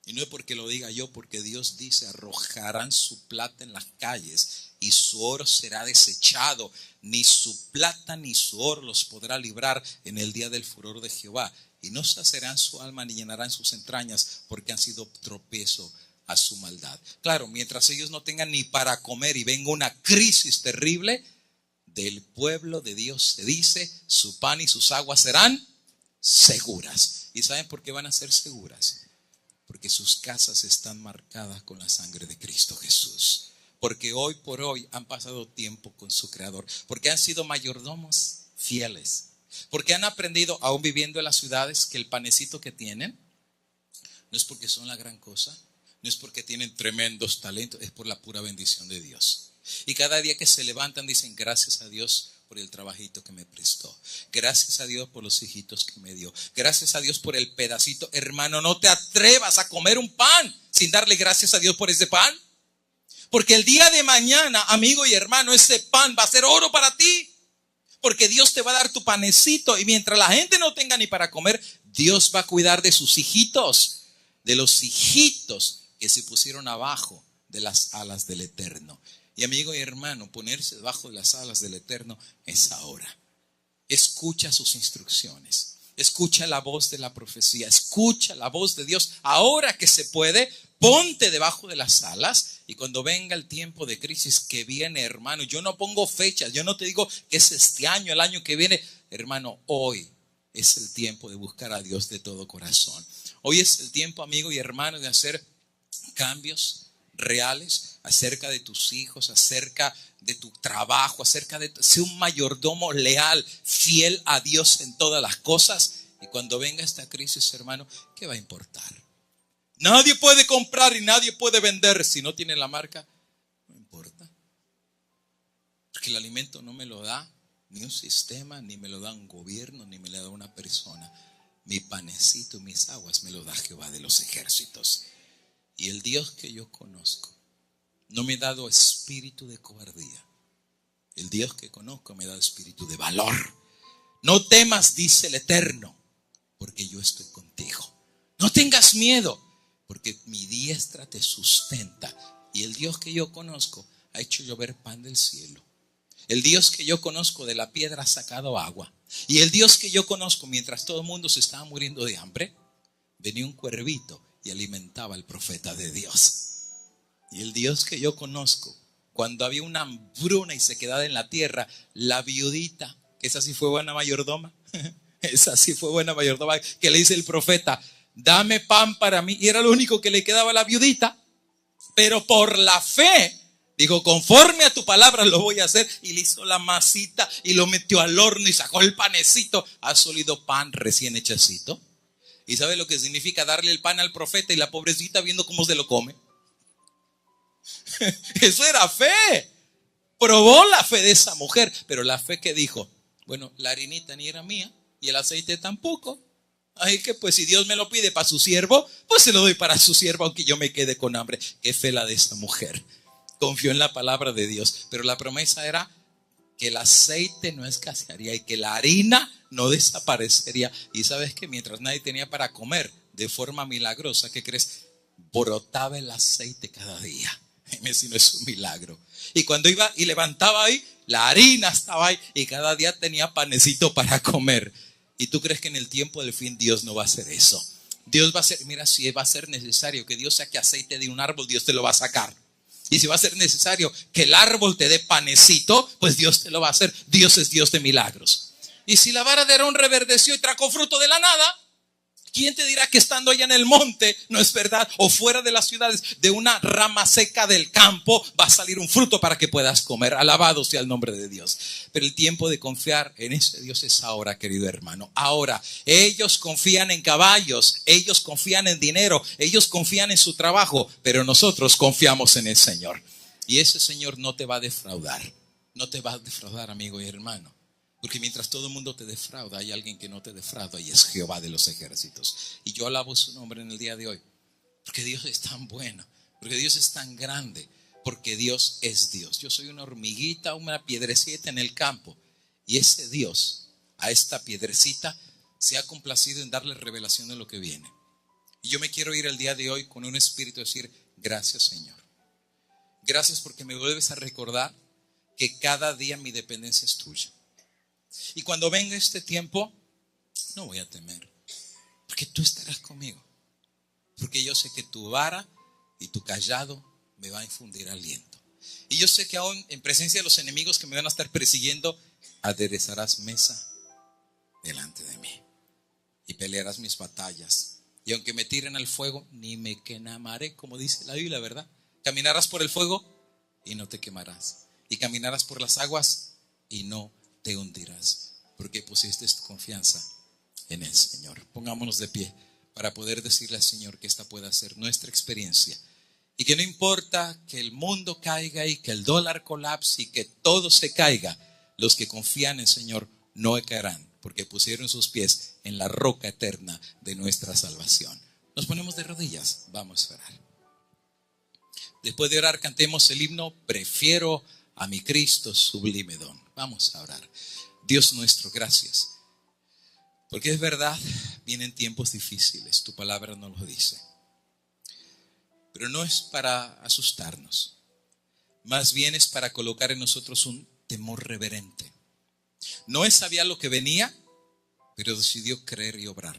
Y no es porque lo diga yo, porque Dios dice, arrojarán su plata en las calles y su oro será desechado. Ni su plata ni su oro los podrá librar en el día del furor de Jehová. Y no saciarán su alma ni llenarán sus entrañas, porque han sido tropiezo a su maldad. Claro, mientras ellos no tengan ni para comer y venga una crisis terrible, del pueblo de Dios se dice, su pan y sus aguas serán seguras. ¿Y saben por qué van a ser seguras? Porque sus casas están marcadas con la sangre de Cristo Jesús. Porque hoy por hoy han pasado tiempo con su Creador. Porque han sido mayordomos fieles. Porque han aprendido, aún viviendo en las ciudades, que el panecito que tienen no es porque son la gran cosa, no es porque tienen tremendos talentos, es por la pura bendición de Dios. Y cada día que se levantan dicen, gracias a Dios por el trabajito que me prestó. Gracias a Dios por los hijitos que me dio. Gracias a Dios por el pedacito. Hermano, no te atrevas a comer un pan sin darle gracias a Dios por ese pan. Porque el día de mañana, amigo y hermano, ese pan va a ser oro para ti. Porque Dios te va a dar tu panecito. Y mientras la gente no tenga ni para comer, Dios va a cuidar de sus hijitos. De los hijitos que se pusieron abajo de las alas del Eterno. Y amigo y hermano, ponerse debajo de las alas del Eterno es ahora. Escucha sus instrucciones. Escucha la voz de la profecía. Escucha la voz de Dios. Ahora que se puede, ponte debajo de las alas. Y cuando venga el tiempo de crisis que viene, hermano, yo no pongo fechas. Yo no te digo que es este año, el año que viene. Hermano, hoy es el tiempo de buscar a Dios de todo corazón. Hoy es el tiempo, amigo y hermano, de hacer cambios reales acerca de tus hijos, acerca de tu trabajo, acerca de ser un mayordomo leal, fiel a Dios en todas las cosas. Y cuando venga esta crisis, hermano, ¿qué va a importar? Nadie puede comprar y nadie puede vender si no tiene la marca. No importa. Porque el alimento no me lo da ni un sistema, ni me lo da un gobierno, ni me lo da una persona. Mi panecito y mis aguas me lo da Jehová de los ejércitos. Y el Dios que yo conozco no me ha dado espíritu de cobardía. El Dios que conozco me ha dado espíritu de valor. No temas, dice el Eterno, porque yo estoy contigo. No tengas miedo, porque mi diestra te sustenta. Y el Dios que yo conozco ha hecho llover pan del cielo. El Dios que yo conozco de la piedra ha sacado agua. Y el Dios que yo conozco, mientras todo el mundo se estaba muriendo de hambre, venía un cuervito y alimentaba al profeta de Dios. Y el Dios que yo conozco, cuando había una hambruna y sequedad en la tierra, la viudita, esa sí fue buena mayordoma, esa sí fue buena mayordoma, que le dice el profeta, dame pan para mí. Y era lo único que le quedaba a la viudita. Pero por la fe, dijo, conforme a tu palabra lo voy a hacer. Y le hizo la masita y lo metió al horno y sacó el panecito. Ha solido pan recién hechecito. ¿Y sabe lo que significa darle el pan al profeta y la pobrecita viendo cómo se lo come? Eso era fe. Probó la fe de esa mujer. Pero la fe que dijo, bueno, la harinita ni era mía y el aceite tampoco. Así que pues si Dios me lo pide para su siervo, pues se lo doy para su siervo aunque yo me quede con hambre. Qué fe la de esa mujer. Confió en la palabra de Dios. Pero la promesa era que el aceite no escasearía y que la harina no desaparecería. Y sabes que mientras nadie tenía para comer, de forma milagrosa, ¿qué crees? Brotaba el aceite cada día. Dime si no es un milagro. Y cuando iba y levantaba ahí, la harina estaba ahí y cada día tenía panecito para comer. ¿Y tú crees que en el tiempo del fin Dios no va a hacer eso? Dios va a hacer, mira, si va a ser necesario que Dios saque aceite de un árbol, Dios te lo va a sacar. Y si va a ser necesario que el árbol te dé panecito, pues Dios te lo va a hacer. Dios es Dios de milagros. Y si la vara de Aarón reverdeció y trajo fruto de la nada, ¿quién te dirá que estando allá en el monte no es verdad? O fuera de las ciudades, de una rama seca del campo va a salir un fruto para que puedas comer. Alabado sea el nombre de Dios. Pero el tiempo de confiar en ese Dios es ahora, querido hermano. Ahora, ellos confían en caballos, ellos confían en dinero, ellos confían en su trabajo, pero nosotros confiamos en el Señor. Y ese Señor no te va a defraudar. No te va a defraudar, amigo y hermano. Porque mientras todo el mundo te defrauda, hay alguien que no te defrauda y es Jehová de los ejércitos. Y yo alabo su nombre en el día de hoy. Porque Dios es tan bueno, porque Dios es tan grande, porque Dios es Dios. Yo soy una hormiguita, una piedrecita en el campo. Y ese Dios, a esta piedrecita, se ha complacido en darle revelación de lo que viene. Y yo me quiero ir el día de hoy con un espíritu de decir, gracias Señor. Gracias porque me vuelves a recordar que cada día mi dependencia es tuya. Y cuando venga este tiempo, no voy a temer, porque tú estarás conmigo. Porque yo sé que tu vara y tu callado me va a infundir aliento. Y yo sé que aún en presencia de los enemigos que me van a estar persiguiendo, aderezarás mesa delante de mí. Y pelearás mis batallas. Y aunque me tiren al fuego, ni me quemaré, como dice la Biblia, ¿verdad? Caminarás por el fuego y no te quemarás. Y caminarás por las aguas y no te hundirás, porque pusiste tu confianza en el Señor. Pongámonos de pie para poder decirle al Señor que esta pueda ser nuestra experiencia y que no importa que el mundo caiga y que el dólar colapse y que todo se caiga, los que confían en el Señor no caerán, porque pusieron sus pies en la roca eterna de nuestra salvación. Nos ponemos de rodillas, vamos a orar. Después de orar, cantemos el himno Prefiero a mi Cristo sublime don. Vamos a orar. Dios nuestro, gracias. Porque es verdad, vienen tiempos difíciles, tu palabra nos lo dice. Pero no es para asustarnos. Más bien es para colocar en nosotros un temor reverente. Noé sabía lo que venía, pero decidió creer y obrar.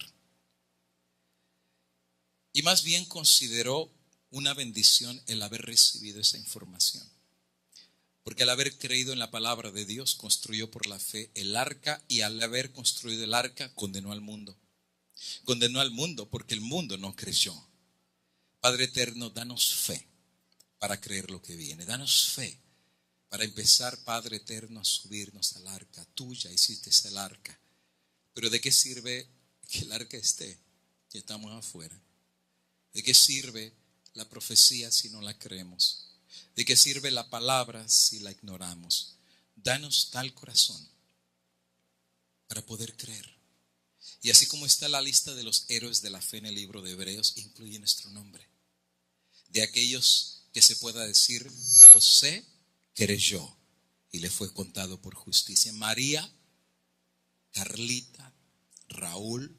Y más bien consideró una bendición el haber recibido esa información. Porque al haber creído en la palabra de Dios, construyó por la fe el arca, y al haber construido el arca, condenó al mundo. Condenó al mundo porque el mundo no creyó. Padre eterno, danos fe para creer lo que viene. Danos fe para empezar, Padre eterno, a subirnos al arca. Tú ya hiciste el arca. Pero ¿de qué sirve que el arca esté y estamos afuera? ¿De qué sirve la profecía si no la creemos? ¿De qué sirve la palabra si la ignoramos? Danos tal corazón para poder creer. Y así como está la lista de los héroes de la fe en el libro de Hebreos, incluye nuestro nombre. De aquellos que se pueda decir, José creyó y le fue contado por justicia. María, Carlita, Raúl,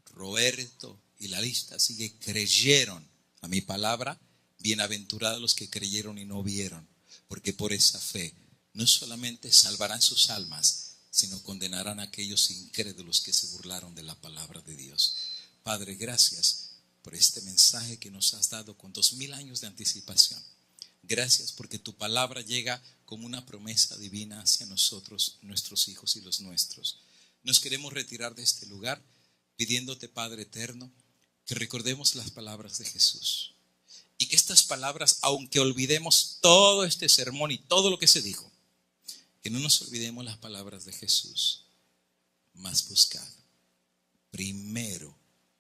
Roberto, y la lista sigue, creyeron a mi palabra. Bienaventurados los que creyeron y no vieron, porque por esa fe no solamente salvarán sus almas, sino condenarán a aquellos incrédulos que se burlaron de la palabra de Dios. Padre, gracias por este mensaje que nos has dado con 2000 años de anticipación. Gracias porque tu palabra llega como una promesa divina hacia nosotros, nuestros hijos y los nuestros. Nos queremos retirar de este lugar pidiéndote, Padre eterno, que recordemos las palabras de Jesús. Y que estas palabras, aunque olvidemos todo este sermón y todo lo que se dijo, que no nos olvidemos las palabras de Jesús. Mas buscad primero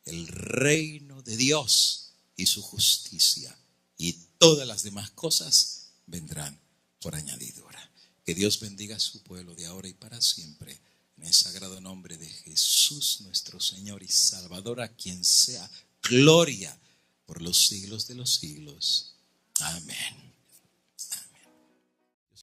el reino de Dios y su justicia, y todas las demás cosas vendrán por añadidura. Que Dios bendiga a su pueblo de ahora y para siempre, en el sagrado nombre de Jesús nuestro Señor y Salvador, a quien sea gloria por los siglos de los siglos. Amén.